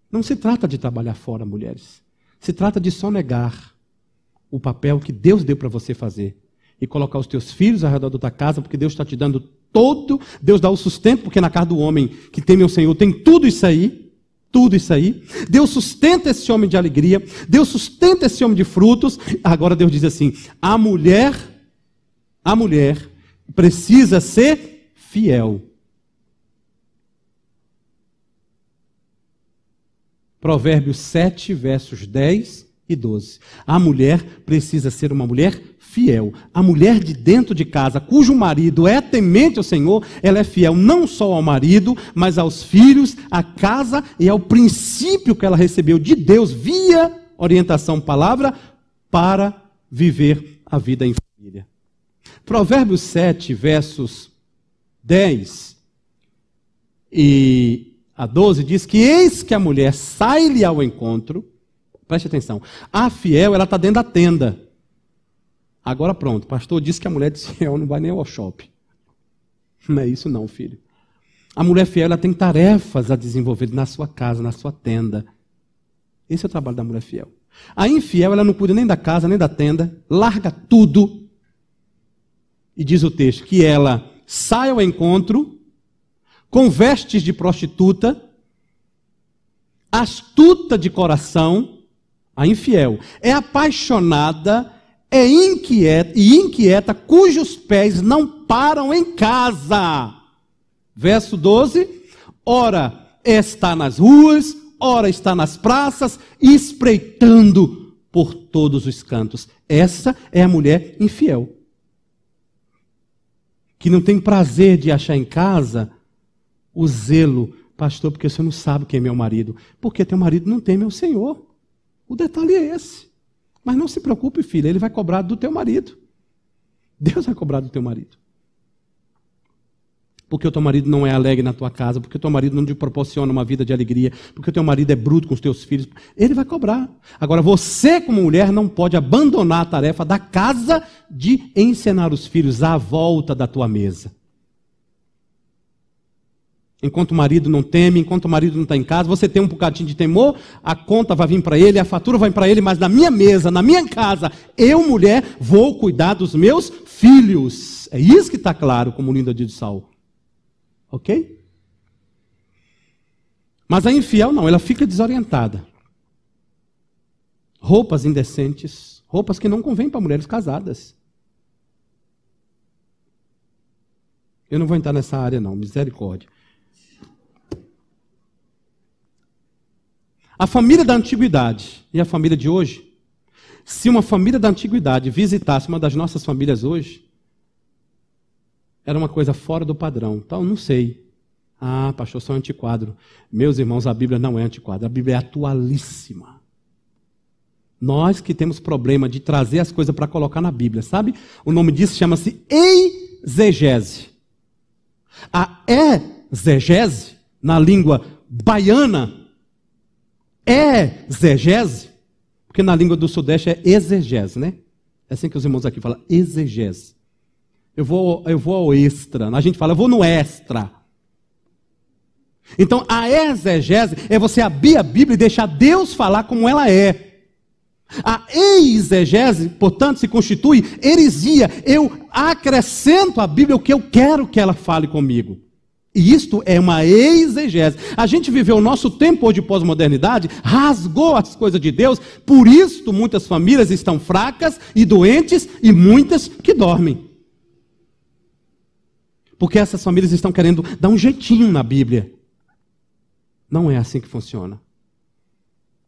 Não se trata de trabalhar fora, mulheres. Se trata de sonegar o papel que Deus deu para você fazer. E colocar os teus filhos ao redor da tua casa, porque Deus está te dando todo, Deus dá o sustento, porque na casa do homem que teme o Senhor tem tudo isso aí. Tudo isso aí. Deus sustenta esse homem de alegria. Deus sustenta esse homem de frutos. Agora Deus diz assim, a mulher precisa ser fiel. Provérbios 7, versos 10 e 12. A mulher precisa ser uma mulher fiel. A mulher de dentro de casa, cujo marido é temente ao Senhor, ela é fiel não só ao marido, mas aos filhos, à casa e ao princípio que ela recebeu de Deus via orientação palavra para viver a vida em família. Provérbios 7, versos 10 a 12 diz que eis que a mulher sai-lhe ao encontro. Preste atenção. A fiel, ela está dentro da tenda. Agora pronto, o pastor disse que a mulher de fiel não vai nem ao shopping. Não é isso não, filho. A mulher fiel, ela tem tarefas a desenvolver na sua casa, na sua tenda. Esse é o trabalho da mulher fiel. A infiel, ela não cuida nem da casa, nem da tenda, larga tudo. E diz o texto que ela sai ao encontro com vestes de prostituta, astuta de coração. A infiel é apaixonada, é inquieta, cujos pés não param em casa. Verso 12, ora está nas ruas, ora está nas praças, espreitando por todos os cantos. Essa é a mulher infiel, que não tem prazer de achar em casa o zelo. Pastor, porque você não sabe quem é meu marido. Porque teu marido não teme ao Senhor. O detalhe é esse. Mas não se preocupe, filha, ele vai cobrar do teu marido. Deus vai cobrar do teu marido. Porque o teu marido não é alegre na tua casa, porque o teu marido não te proporciona uma vida de alegria, porque o teu marido é bruto com os teus filhos, ele vai cobrar. Agora, você como mulher não pode abandonar a tarefa da casa de ensinar os filhos à volta da tua mesa. Enquanto o marido não teme, enquanto o marido não está em casa, você tem um bocadinho de temor, a conta vai vir para ele, a fatura vai para ele, mas na minha mesa, na minha casa, eu, mulher, vou cuidar dos meus filhos. É isso que está claro, como linda de Saul. Ok? Mas a infiel não, ela fica desorientada. Roupas indecentes, roupas que não convêm para mulheres casadas. Eu não vou entrar nessa área não, misericórdia. A família da antiguidade e a família de hoje, se uma família da antiguidade visitasse uma das nossas famílias hoje, era uma coisa fora do padrão. Então, não sei. Ah, pastor, só antiquadro. Meus irmãos, a Bíblia não é antiquadro, a Bíblia é atualíssima. Nós que temos problema de trazer as coisas para colocar na Bíblia, sabe? O nome disso chama-se exegese. A exegese, na língua baiana, exegese, porque na língua do Sudeste é exegese, né? É assim que os irmãos aqui falam, exegese. Eu vou ao extra, a gente fala, eu vou no extra. Então, a exegese é você abrir a Bíblia e deixar Deus falar como ela é. A exegese, portanto, se constitui heresia. Eu acrescento à Bíblia o que eu quero que ela fale comigo. E isto é uma exegese. A gente viveu o nosso tempo hoje de pós-modernidade, rasgou as coisas de Deus, por isso muitas famílias estão fracas e doentes e muitas que dormem. Porque essas famílias estão querendo dar um jeitinho na Bíblia. Não é assim que funciona.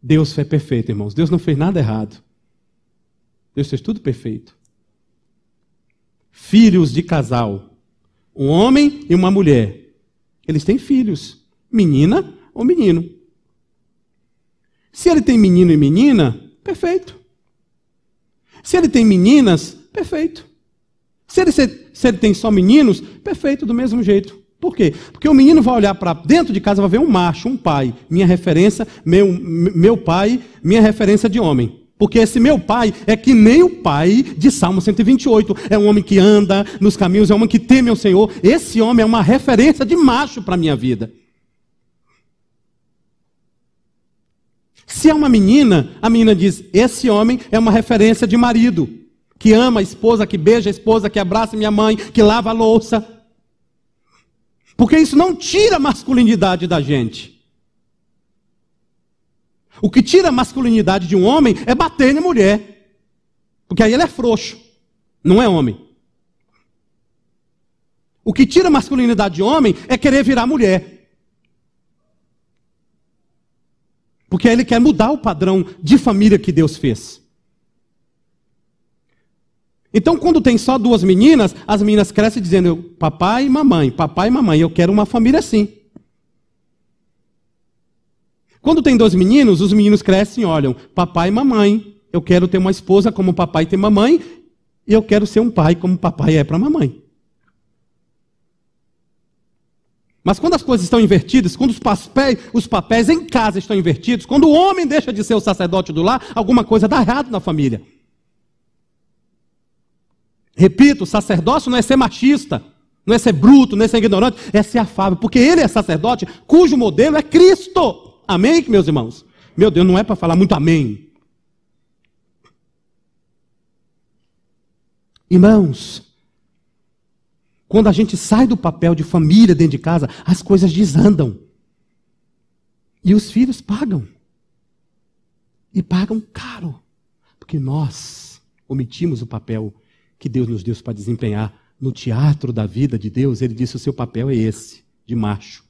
Deus é perfeito, irmãos. Deus não fez nada errado. Deus fez tudo perfeito. Filhos de casal. Um homem e uma mulher. Eles têm filhos. Menina ou menino. Se ele tem menino e menina, perfeito. Se ele tem meninas, perfeito. Se ele tem só meninos, perfeito, do mesmo jeito. Por quê? Porque o menino vai olhar para dentro de casa, vai ver um macho, um pai. Minha referência, meu pai, minha referência de homem. Porque esse meu pai é que nem o pai de Salmo 128. É um homem que anda nos caminhos, é um homem que teme ao Senhor. Esse homem é uma referência de macho para a minha vida. Se é uma menina, a menina diz, esse homem é uma referência de marido. Que ama a esposa, que beija a esposa, que abraça minha mãe, que lava a louça. Porque isso não tira a masculinidade da gente. O que tira a masculinidade de um homem é bater na mulher. Porque aí ele é frouxo, não é homem. O que tira a masculinidade de homem é querer virar mulher. Porque aí ele quer mudar o padrão de família que Deus fez. Então, quando tem só duas meninas, as meninas crescem dizendo, papai e mamãe, eu quero uma família assim. Quando tem dois meninos, os meninos crescem e olham, papai e mamãe, eu quero ter uma esposa como papai tem mamãe, e eu quero ser um pai como papai é para a mamãe. Mas quando as coisas estão invertidas, quando os papéis em casa estão invertidos, quando o homem deixa de ser o sacerdote do lar, alguma coisa dá errado na família. Repito, sacerdócio não é ser machista, não é ser bruto, não é ser ignorante, é ser afável, porque ele é sacerdote cujo modelo é Cristo. Amém, meus irmãos? Meu Deus, não é para falar muito amém. Irmãos, quando a gente sai do papel de família dentro de casa, as coisas desandam. E os filhos pagam. E pagam caro. Porque nós omitimos o papel que Deus nos deu para desempenhar no teatro da vida de Deus. Ele disse, o seu papel é esse, de macho.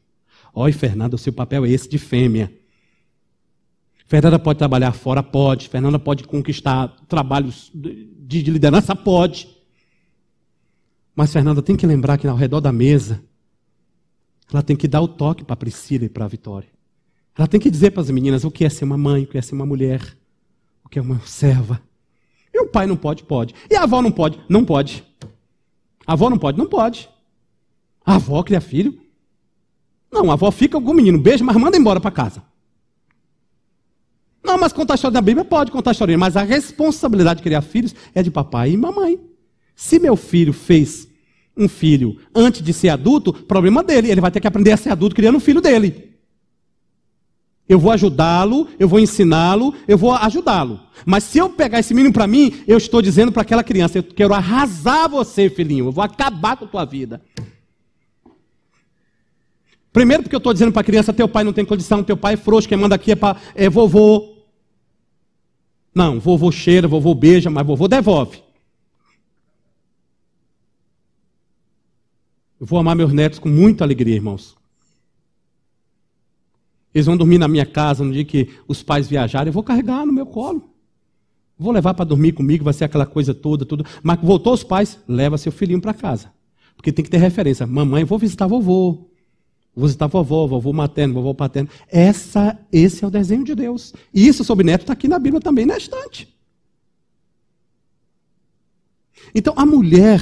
Oi, Fernanda, o seu papel é esse, de fêmea. Fernanda pode trabalhar fora? Pode. Fernanda pode conquistar trabalhos de liderança? Pode. Mas Fernanda tem que lembrar que ao redor da mesa, ela tem que dar o toque para a Priscila e para a Vitória. Ela tem que dizer para as meninas o que é ser uma mãe, o que é ser uma mulher, o que é uma serva. E o pai não pode? Pode. E a avó não pode? Não pode. A avó não pode? Não pode. A avó cria filho? Não, a avó fica com o menino, beija, mas manda embora para casa. Não, mas contar a história da Bíblia pode contar a história, mas a responsabilidade de criar filhos é de papai e mamãe. Se meu filho fez um filho antes de ser adulto, problema dele, ele vai ter que aprender a ser adulto criando um filho dele. Eu vou ajudá-lo, eu vou ensiná-lo, eu vou ajudá-lo. Mas se eu pegar esse menino para mim, eu estou dizendo para aquela criança, eu quero arrasar você, filhinho, eu vou acabar com a tua vida. Primeiro porque eu estou dizendo para a criança, teu pai não tem condição, teu pai é frouxo, quem manda aqui é vovô. Não, vovô cheira, vovô beija, mas vovô devolve. Eu vou amar meus netos com muita alegria, irmãos. Eles vão dormir na minha casa no dia que os pais viajarem, eu vou carregar no meu colo. Vou levar para dormir comigo, vai ser aquela coisa toda, tudo. Mas voltou os pais, leva seu filhinho para casa. Porque tem que ter referência. Mamãe, vou visitar vovô. Vou visitar vovó, vovô materno, vovô paterno. Esse é o desenho de Deus. E isso sobre neto está aqui na Bíblia também, na estante. Então, a mulher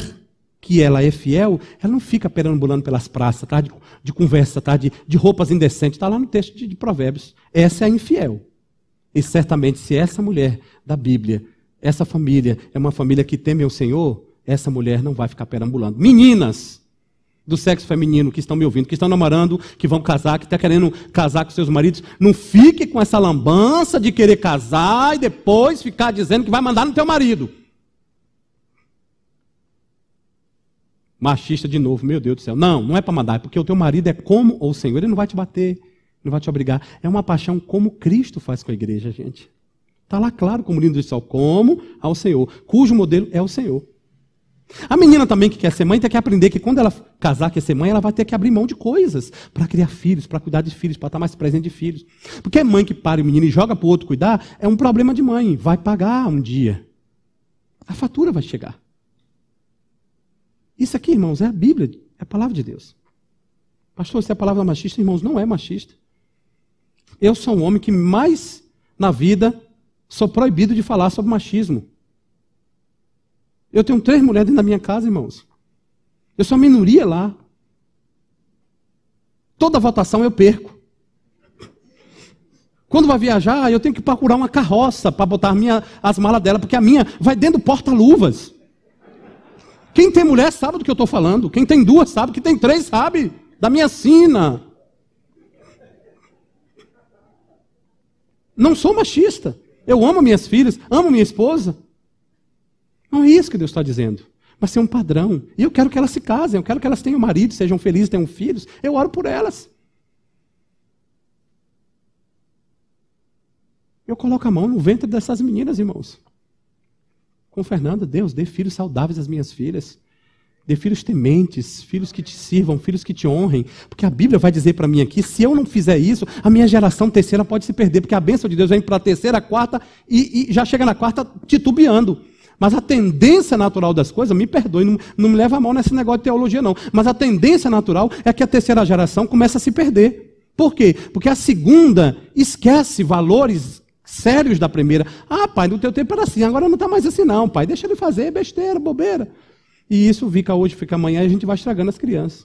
que ela é fiel, ela não fica perambulando pelas praças, atrás de conversa, atrás de roupas indecentes. Está lá no texto de Provérbios. Essa é a infiel. E certamente, se essa mulher da Bíblia, essa família, é uma família que teme ao Senhor, essa mulher não vai ficar perambulando. Meninas do sexo feminino que estão me ouvindo, que estão namorando, que vão casar, que estão querendo casar com seus maridos, não fique com essa lambança de querer casar e depois ficar dizendo que vai mandar no teu marido. Machista de novo, meu Deus do céu. Não, não é para mandar, é porque o teu marido é como o Senhor, ele não vai te bater, não vai te obrigar. É uma paixão como Cristo faz com a igreja, gente. Está lá claro, como o lindo do céu, como ao Senhor, cujo modelo é o Senhor. A menina também que quer ser mãe tem que aprender que quando ela casar, quer ser mãe, ela vai ter que abrir mão de coisas para criar filhos, para cuidar de filhos, para estar mais presente de filhos. Porque mãe que para o menino e joga para o outro cuidar, é um problema de mãe, vai pagar um dia. A fatura vai chegar. Isso aqui, irmãos, é a Bíblia, é a palavra de Deus. Pastor, se é a palavra machista, irmãos, não é machista. Eu sou um homem que mais na vida sou proibido de falar sobre machismo. Eu tenho 3 mulheres dentro da minha casa, irmãos. Eu sou a minoria lá. Toda votação eu perco. Quando vai viajar, eu tenho que procurar uma carroça para botar as malas dela, porque a minha vai dentro do porta-luvas. Quem tem mulher sabe do que eu estou falando. Quem tem 2 sabe, quem tem 3 sabe. Da minha sina. Não sou machista. Eu amo minhas filhas, amo minha esposa. Não é isso que Deus está dizendo. Mas ser um padrão. E eu quero que elas se casem, eu quero que elas tenham marido, sejam felizes, tenham filhos. Eu oro por elas. Eu coloco a mão no ventre dessas meninas, irmãos. Com Fernanda, Deus, dê filhos saudáveis às minhas filhas. Dê filhos tementes, filhos que te sirvam, filhos que te honrem. Porque a Bíblia vai dizer para mim aqui, se eu não fizer isso, a minha geração terceira pode se perder. Porque a bênção de Deus vem para a terceira, a quarta, e já chega na quarta titubeando. Mas a tendência natural das coisas, me perdoe, não me leva a mal nesse negócio de teologia não, mas a tendência natural é que a terceira geração começa a se perder. Por quê? Porque a segunda esquece valores sérios da primeira. Ah, pai, no teu tempo era assim, agora não está mais assim não, pai, deixa ele fazer, besteira, bobeira. E isso fica hoje, fica amanhã, e a gente vai estragando as crianças.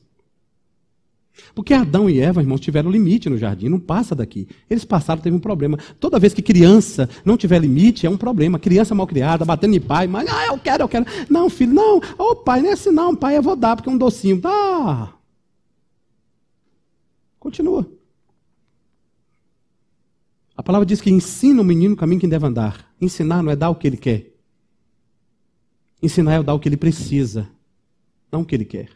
Porque Adão e Eva, irmãos, tiveram limite no jardim, não passa daqui. Eles passaram, teve um problema. Toda vez que criança não tiver limite, é um problema. Criança mal criada, batendo em pai, mas, eu quero. Não, filho, não. Ô, pai, não é assim não, pai, eu vou dar, porque é um docinho. Dá. Continua. A palavra diz que ensina o menino o caminho que deve andar. Ensinar não é dar o que ele quer. Ensinar é dar o que ele precisa, não o que ele quer.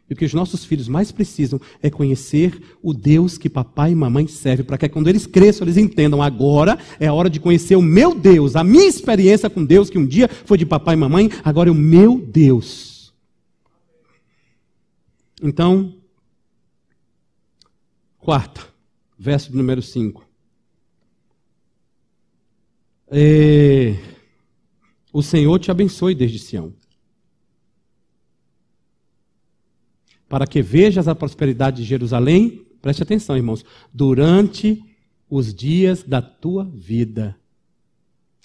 E o que os nossos filhos mais precisam é conhecer o Deus que papai e mamãe servem, para que quando eles cresçam, eles entendam, agora é a hora de conhecer o meu Deus, a minha experiência com Deus, que um dia foi de papai e mamãe, agora é o meu Deus. Então, 4, verso de número 5. O Senhor te abençoe desde Sião, para que vejas a prosperidade de Jerusalém, preste atenção, irmãos, durante os dias da tua vida.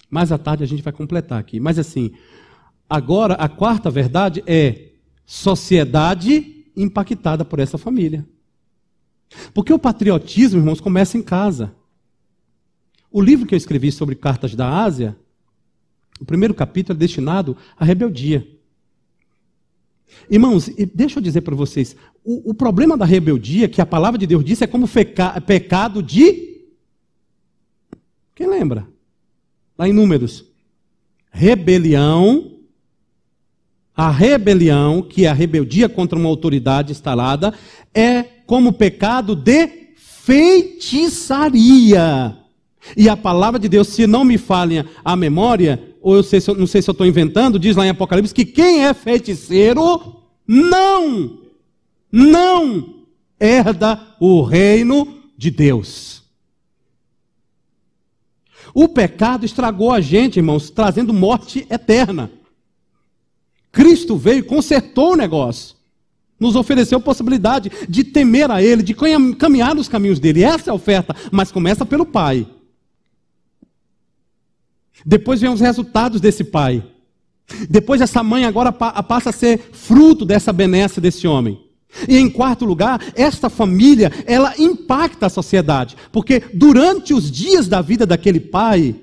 Mais à tarde a gente vai completar aqui. Mas assim, agora a quarta verdade é sociedade impactada por essa família. Porque o patriotismo, irmãos, começa em casa. O livro que eu escrevi sobre cartas da Ásia, o primeiro capítulo é destinado à rebeldia. Irmãos, deixa eu dizer para vocês, o problema da rebeldia, que a palavra de Deus diz, é como pecado de... Quem lembra? Lá em Números. Rebelião. A rebelião, que é a rebeldia contra uma autoridade instalada, é como pecado de feitiçaria. E a palavra de Deus, se não me falha a memória, ou não sei se eu estou inventando, diz lá em Apocalipse que quem é feiticeiro não herda o reino de Deus. O pecado estragou a gente, irmãos, trazendo morte eterna. Cristo veio e consertou o negócio. Nos ofereceu a possibilidade de temer a Ele, de caminhar nos caminhos dEle. Essa é a oferta, mas começa pelo Pai. Depois vem os resultados desse Pai. Depois essa mãe agora passa a ser fruto dessa benesse desse homem. E em quarto lugar, esta família, ela impacta a sociedade. Porque durante os dias da vida daquele pai,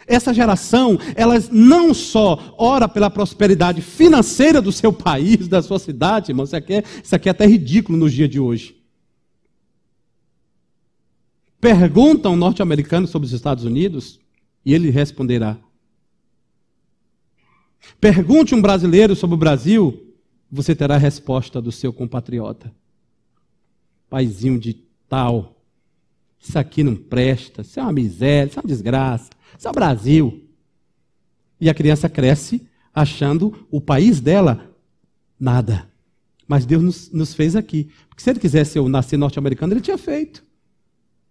essa geração, ela não só ora pela prosperidade financeira do seu país, da sua cidade, irmão, isso aqui é até ridículo nos dias de hoje. Pergunta um norte-americano sobre os Estados Unidos e ele responderá. Pergunte um brasileiro sobre o Brasil, você terá a resposta do seu compatriota. Paizinho de tal, isso aqui não presta, isso é uma miséria, isso é uma desgraça, isso é o Brasil. E a criança cresce achando o país dela nada. Mas Deus nos fez aqui. Porque se ele quisesse eu nascer norte-americano, ele tinha feito.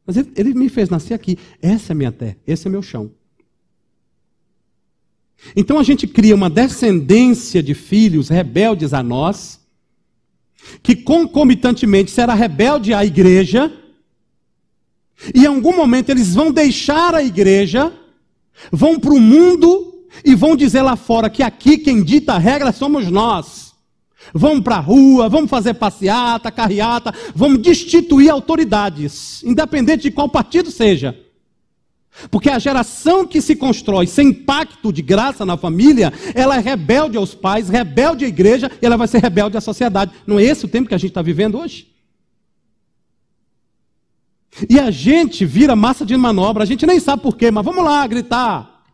Mas ele me fez nascer aqui. Essa é a minha terra, esse é meu chão. Então a gente cria uma descendência de filhos rebeldes a nós, que concomitantemente será rebelde à igreja, e em algum momento eles vão deixar a igreja, vão para o mundo e vão dizer lá fora que aqui quem dita a regra somos nós. Vamos para a rua, vamos fazer passeata, carreata, vamos destituir autoridades, independente de qual partido seja. Porque a geração que se constrói sem pacto de graça na família, ela é rebelde aos pais, rebelde à igreja, e ela vai ser rebelde à sociedade. Não é esse o tempo que a gente está vivendo hoje? E a gente vira massa de manobra, a gente nem sabe por quê, mas vamos lá gritar.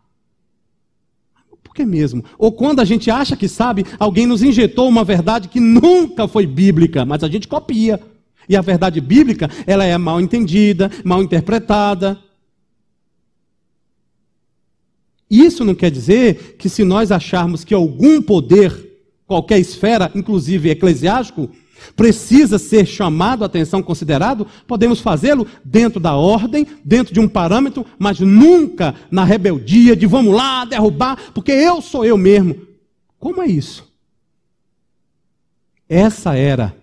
Por que mesmo? Ou quando a gente acha que sabe, alguém nos injetou uma verdade que nunca foi bíblica, mas a gente copia. E a verdade bíblica, ela é mal entendida, mal interpretada. Isso não quer dizer que se nós acharmos que algum poder, qualquer esfera, inclusive eclesiástico, precisa ser chamado a atenção, considerado, podemos fazê-lo dentro da ordem, dentro de um parâmetro, mas nunca na rebeldia de vamos lá, derrubar, porque eu sou eu mesmo. Como é isso? Essa era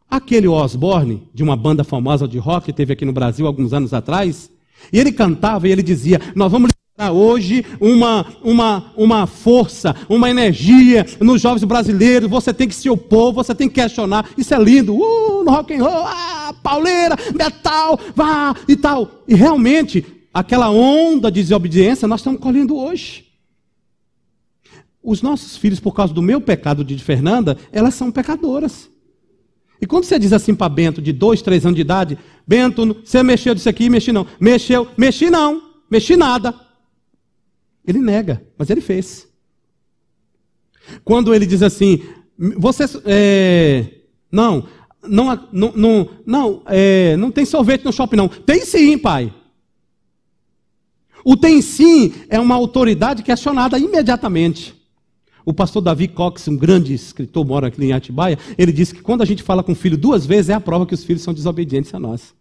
aquele Osborne, de uma banda famosa de rock que teve aqui no Brasil alguns anos atrás, e ele cantava e ele dizia, nós vamos hoje uma força, uma energia nos jovens brasileiros, você tem que se opor, você tem que questionar, isso é lindo, no rock and roll, pauleira, metal, vá e tal. E realmente, aquela onda de desobediência nós estamos colhendo hoje. Os nossos filhos, por causa do meu pecado de Fernanda, elas são pecadoras. E quando você diz assim para Bento, de 2, 3 anos de idade, Bento, você mexeu disso aqui, mexi não, mexi nada. Ele nega, mas ele fez. Quando ele diz assim, não tem sorvete no shopping não. Tem sim, pai. O tem sim é uma autoridade questionada imediatamente. O pastor Davi Cox, um grande escritor, mora aqui em Atibaia, ele disse que quando a gente fala com o filho 2 vezes, é a prova que os filhos são desobedientes a nós.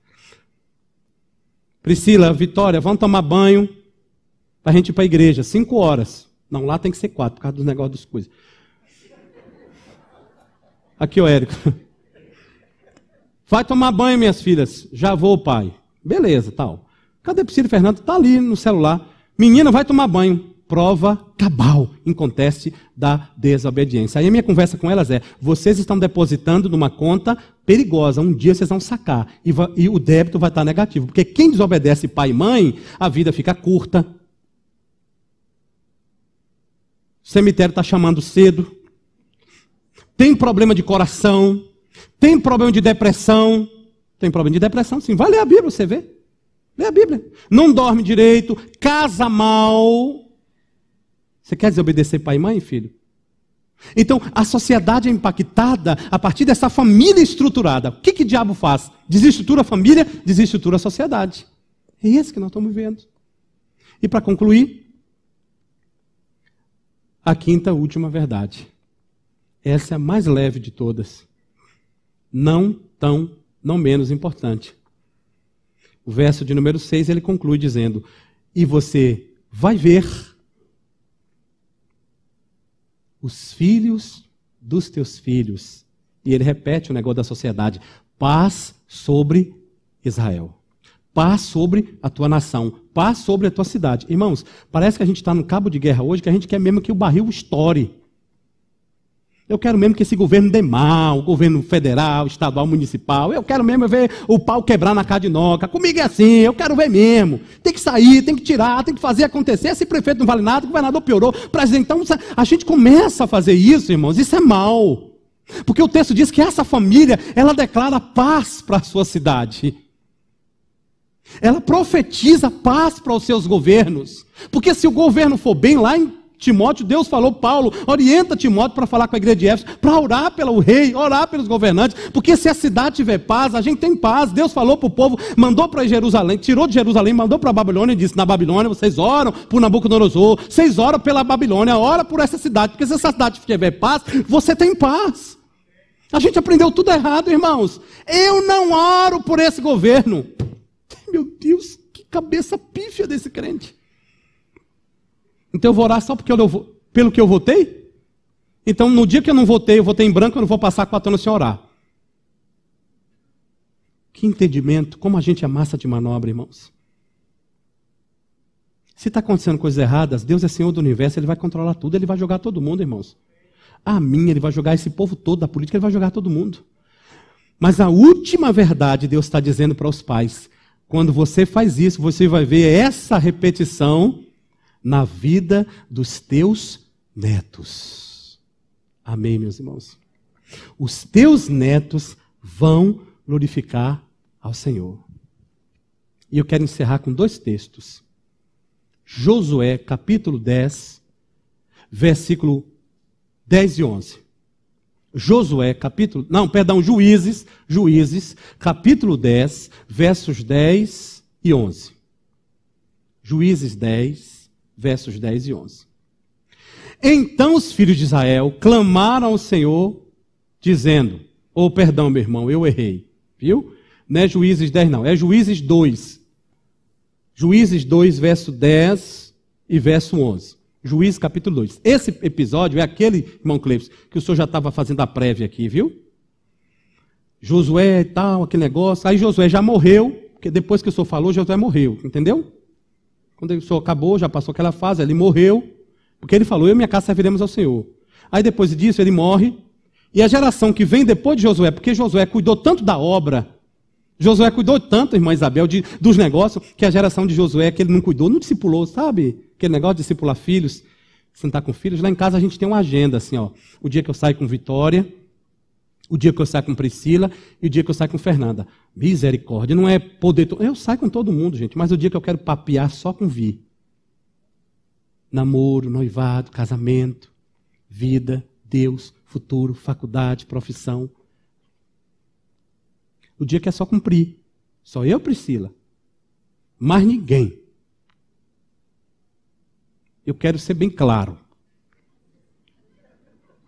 Priscila, Vitória, vamos tomar banho. Para a gente ir para a igreja, 5 horas. Não, lá tem que ser 4, por causa dos negócios das coisas. Aqui, ó, Érico. Vai tomar banho, minhas filhas. Já vou, pai. Beleza, tal. Cadê Priscila e Fernando? Está ali no celular. Menina, vai tomar banho. Prova cabal em conteste da desobediência. Aí a minha conversa com elas é, vocês estão depositando numa conta perigosa, um dia vocês vão sacar. E o débito vai estar negativo. Porque quem desobedece pai e mãe, a vida fica curta. O cemitério está chamando cedo, tem problema de coração, tem problema de depressão, sim, vai ler a Bíblia, você vê, lê a Bíblia, não dorme direito, casa mal, você quer desobedecer pai e mãe, filho? Então, a sociedade é impactada a partir dessa família estruturada. O que diabo faz? Desestrutura a família, desestrutura a sociedade. É isso que nós estamos vendo. E para concluir, a quinta última verdade. Essa é a mais leve de todas. Não menos importante. O verso de número 6, ele conclui dizendo, e você vai ver os filhos dos teus filhos. E ele repete o negócio da sociedade. Paz sobre Israel. paz sobre a tua nação, paz sobre a tua cidade. Irmãos, parece que a gente está no cabo de guerra hoje, que a gente quer mesmo que o barril estoure. Eu quero mesmo que esse governo dê mal, o governo federal, estadual, municipal. Eu quero mesmo ver o pau quebrar na cadinoca. Comigo é assim, eu quero ver mesmo. Tem que sair, tem que tirar, tem que fazer acontecer. Esse prefeito não vale nada, o governador piorou. Presidente, então a gente começa a fazer isso, irmãos. Isso é mal. Porque o texto diz que essa família, ela declara paz para a sua cidade. Ela profetiza paz para os seus governos. Porque se o governo for bem, lá em Timóteo, Deus falou, Paulo, orienta Timóteo para falar com a igreja de Éfeso, para orar pelo rei, orar pelos governantes, porque se a cidade tiver paz, a gente tem paz. Deus falou para o povo, mandou para Jerusalém, tirou de Jerusalém, mandou para a Babilônia e disse, na Babilônia vocês oram por Nabucodonosor, vocês oram pela Babilônia, ora por essa cidade, porque se essa cidade tiver paz, você tem paz. A gente aprendeu tudo errado, irmãos. Eu não oro por esse governo. Meu Deus, que cabeça pífia desse crente. Então eu vou orar só porque pelo que eu votei? Então no dia que eu votei em branco, eu não vou passar 4 anos sem orar. Que entendimento, como a gente é massa de manobra, irmãos. Se está acontecendo coisas erradas, Deus é Senhor do universo, Ele vai controlar tudo, Ele vai jogar todo mundo, irmãos. A mim, Ele vai jogar esse povo todo da política, Ele vai jogar todo mundo. Mas a última verdade, Deus está dizendo para os pais, quando você faz isso, você vai ver essa repetição na vida dos teus netos. Amém, meus irmãos? Os teus netos vão glorificar ao Senhor. E eu quero encerrar com 2 textos. Josué, capítulo 10, versículo 10 e 11. Juízes, capítulo 10, versos 10 e 11. Juízes 10, versos 10 e 11. Então os filhos de Israel clamaram ao Senhor, dizendo, perdão, meu irmão, eu errei, viu? Não é Juízes 10 não, é Juízes 2. Juízes 2, verso 10 e verso 11. Juízes capítulo 2. Esse episódio é aquele, irmão Cleves, que o senhor já estava fazendo a prévia aqui, viu? Josué e tal, aquele negócio. Aí Josué já morreu, porque depois que o senhor falou, Josué morreu, entendeu? Quando o senhor acabou, já passou aquela fase, ele morreu, porque ele falou, eu e minha casa serviremos ao Senhor. Aí depois disso ele morre, e a geração que vem depois de Josué, porque Josué cuidou tanto da obra, Josué cuidou tanto, irmã Isabel, dos negócios, que a geração de Josué, que ele não cuidou, não discipulou, sabe? Aquele negócio de discipular filhos, sentar com filhos. Lá em casa a gente tem uma agenda, assim, ó. O dia que eu saio com Vitória, o dia que eu saio com Priscila e o dia que eu saio com Fernanda. Misericórdia, não é poder... Eu saio com todo mundo, gente, mas o dia que eu quero papear só com Vi. Namoro, noivado, casamento, vida, Deus, futuro, faculdade, profissão. O dia que é só cumprir. Só eu, Priscila. Mais ninguém. Eu quero ser bem claro.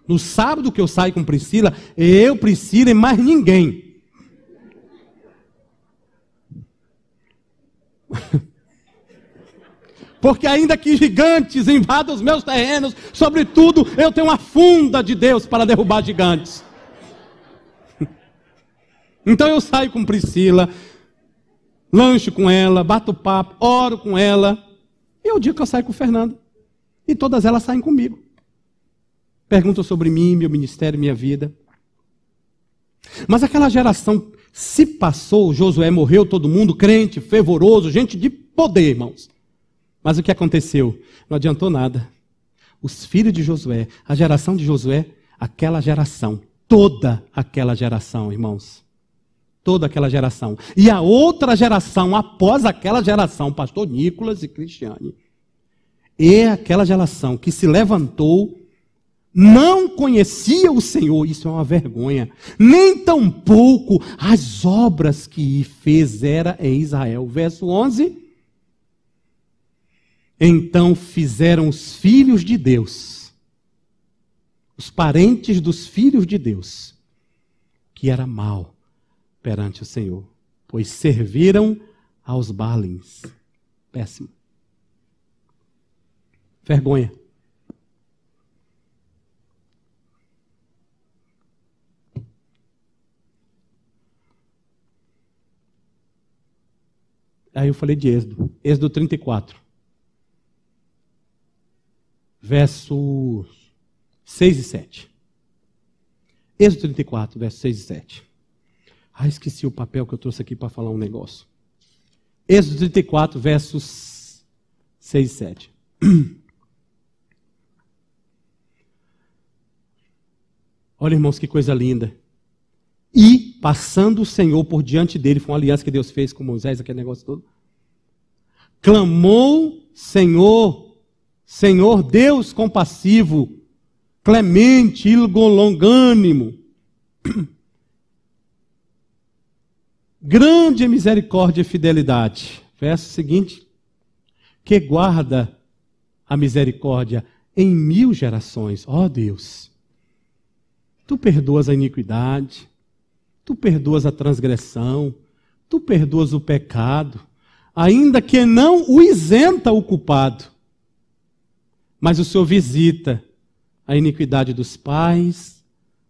No sábado que eu saio com Priscila, eu, Priscila e mais ninguém. Porque ainda que gigantes invadam os meus terrenos, sobretudo eu tenho uma funda de Deus para derrubar gigantes. Então eu saio com Priscila, lancho com ela, bato papo, oro com ela. E é o dia que eu saio com Fernanda. E todas elas saem comigo. Perguntam sobre mim, meu ministério, minha vida. Mas aquela geração se passou, Josué morreu, todo mundo crente, fervoroso, gente de poder, irmãos. Mas o que aconteceu? Não adiantou nada. Os filhos de Josué, a geração de Josué, aquela geração, toda aquela geração, irmãos. Toda aquela geração. E a outra geração, após aquela geração, pastor Nicolas e Cristiane, é aquela geração que se levantou, não conhecia o Senhor, isso é uma vergonha, nem tampouco as obras que fizera em Israel. Verso 11. Então fizeram os filhos de Deus, os parentes dos filhos de Deus, que era mal perante o Senhor, pois serviram aos Baalins. Péssimo. Vergonha. Aí eu falei de Êxodo. Êxodo 34. Versos 6 e 7. Êxodo 34, versos 6 e 7. Esqueci o papel que eu trouxe aqui para falar um negócio. Êxodo 34, versos 6 e 7. Olha, irmãos, que coisa linda. E, passando o Senhor por diante dele, foi uma aliança que Deus fez com Moisés, aquele negócio todo. Clamou, Senhor, Senhor Deus compassivo, clemente e longânimo, grande em misericórdia e fidelidade. Verso seguinte. Que guarda a misericórdia em 1000 gerações. Ó Deus, tu perdoas a iniquidade, tu perdoas a transgressão, tu perdoas o pecado, ainda que não o isenta o culpado. Mas o Senhor visita a iniquidade dos pais,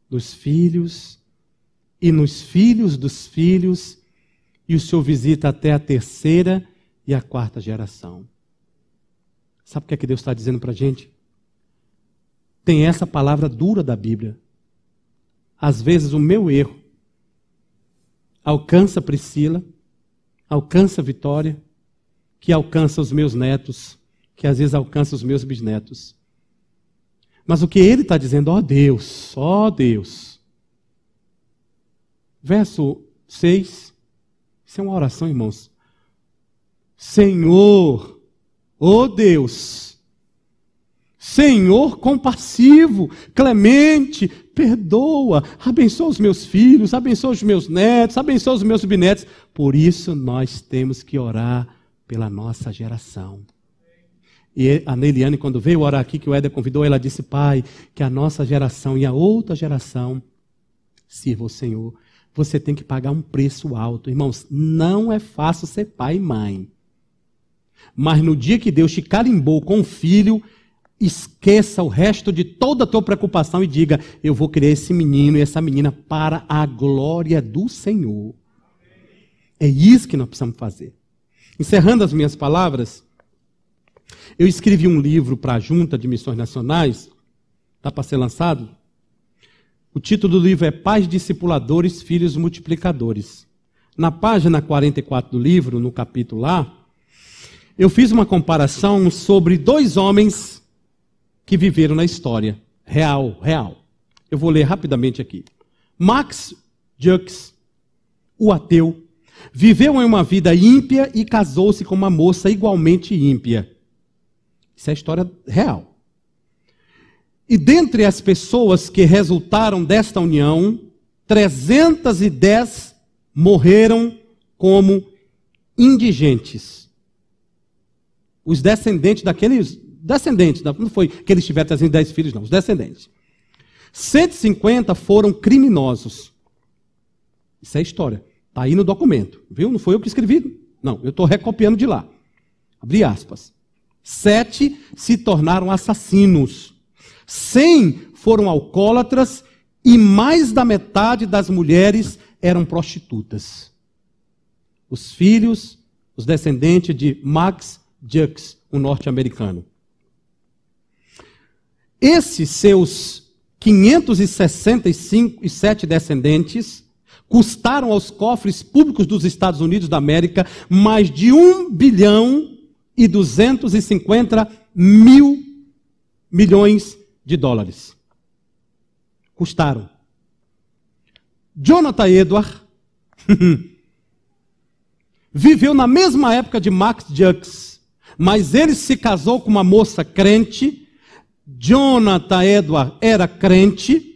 dos filhos, e nos filhos dos filhos, e o Senhor visita até a 3ª e a 4ª geração. Sabe o que é que Deus está dizendo para a gente? Tem essa palavra dura da Bíblia. Às vezes o meu erro alcança Priscila, alcança Vitória, que alcança os meus netos, que às vezes alcança os meus bisnetos. Mas o que ele está dizendo, ó Deus, verso 6, isso é uma oração, irmãos. Senhor, ó Deus, Senhor compassivo, clemente, perdoa, abençoa os meus filhos, abençoa os meus netos, abençoa os meus bisnetos. Por isso nós temos que orar pela nossa geração. E a Neiliane, quando veio orar aqui, que o Éder convidou, ela disse, Pai, que a nossa geração e a outra geração sirva o Senhor. Você tem que pagar um preço alto. Irmãos, não é fácil ser pai e mãe. Mas no dia que Deus te carimbou com um filho, esqueça o resto de toda a tua preocupação e diga, eu vou criar esse menino e essa menina para a glória do Senhor. É isso que nós precisamos fazer. Encerrando as minhas palavras, eu escrevi um livro para a Junta de Missões Nacionais, está para ser lançado. O título do livro é Pais Discipuladores, Filhos Multiplicadores. Na página 44 do livro, no capítulo lá, eu fiz uma comparação sobre 2 homens que viveram na história. Real. Eu vou ler rapidamente aqui. Max Jukes, o ateu, viveu em uma vida ímpia e casou-se com uma moça igualmente ímpia. Isso é história real. E dentre as pessoas que resultaram desta união, 310 morreram como indigentes. Os descendentes daqueles... não foi que eles tiveram 310 filhos, não. Os descendentes. 150 foram criminosos. Isso é história. Está aí no documento. Viu? Não foi eu que escrevi. Não, eu estou recopiando de lá. Abri aspas. 7 se tornaram assassinos. 100 foram alcoólatras e mais da metade das mulheres eram prostitutas. Os filhos, os descendentes de Max Jukes, o norte-americano. Esses seus 567 descendentes custaram aos cofres públicos dos Estados Unidos da América mais de 1 bilhão e 250 mil milhões de dólares. Custaram. Jonathan Edwards viveu na mesma época de Max Jukes, mas ele se casou com uma moça crente. Jonathan Edwards era crente.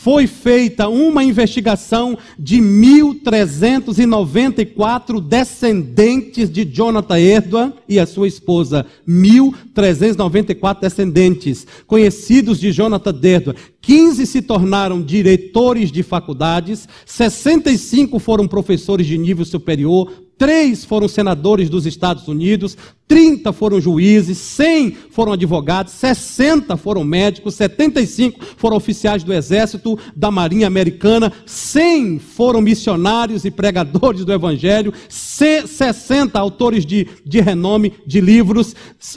Foi feita uma investigação de 1.394 descendentes de Jonathan Edwards e a sua esposa. 1.394 descendentes conhecidos de Jonathan Edwards. 15 se tornaram diretores de faculdades, 65 foram professores de nível superior, 3 foram senadores dos Estados Unidos, 30 foram juízes, 100 foram advogados, 60 foram médicos, 75 foram oficiais do Exército, da Marinha Americana, 100 foram missionários e pregadores do Evangelho, 60 autores de renome de livros,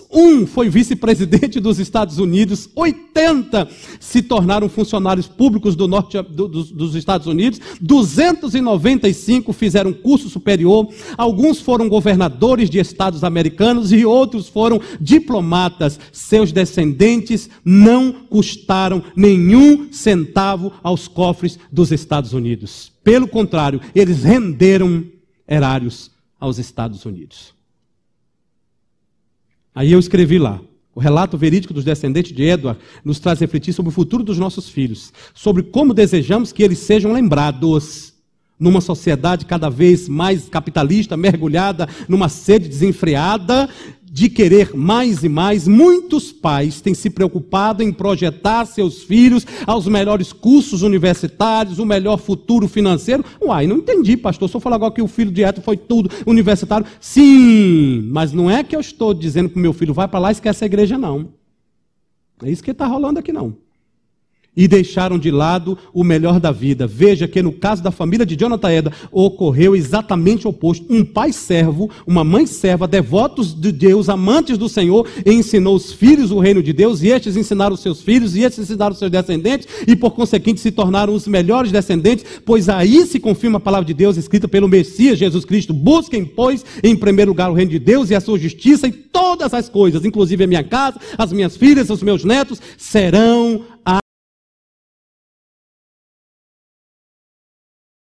um foi vice-presidente dos Estados Unidos, 80 se tornaram funcionários públicos dos Estados Unidos, 295 fizeram curso superior, alguns foram governadores de estados americanos, e outros foram diplomatas. Seus descendentes não custaram nenhum centavo aos cofres dos Estados Unidos. Pelo contrário, eles renderam erários aos Estados Unidos. Aí eu escrevi lá: o relato verídico dos descendentes de Edward nos traz a refletir sobre o futuro dos nossos filhos, sobre como desejamos que eles sejam lembrados. Numa sociedade cada vez mais capitalista, mergulhada numa sede desenfreada de querer mais e mais, muitos pais têm se preocupado em projetar seus filhos aos melhores cursos universitários, o melhor futuro financeiro. Uai, não entendi, pastor. Se eu falar agora que o filho de Edward foi tudo universitário. Sim, mas não é que eu estou dizendo que o meu filho vai para lá e esquece a igreja, não. É isso que está rolando aqui, não. E deixaram de lado o melhor da vida. Veja que no caso da família de Jonathan Edward, ocorreu exatamente o oposto. Um pai servo, uma mãe serva, devotos de Deus, amantes do Senhor, ensinou os filhos o reino de Deus, e estes ensinaram os seus filhos, e estes ensinaram os seus descendentes, e por conseguinte se tornaram os melhores descendentes, pois aí se confirma a palavra de Deus escrita pelo Messias Jesus Cristo. Busquem, pois, em primeiro lugar o reino de Deus e a sua justiça, e todas as coisas, inclusive a minha casa, as minhas filhas, os meus netos, serão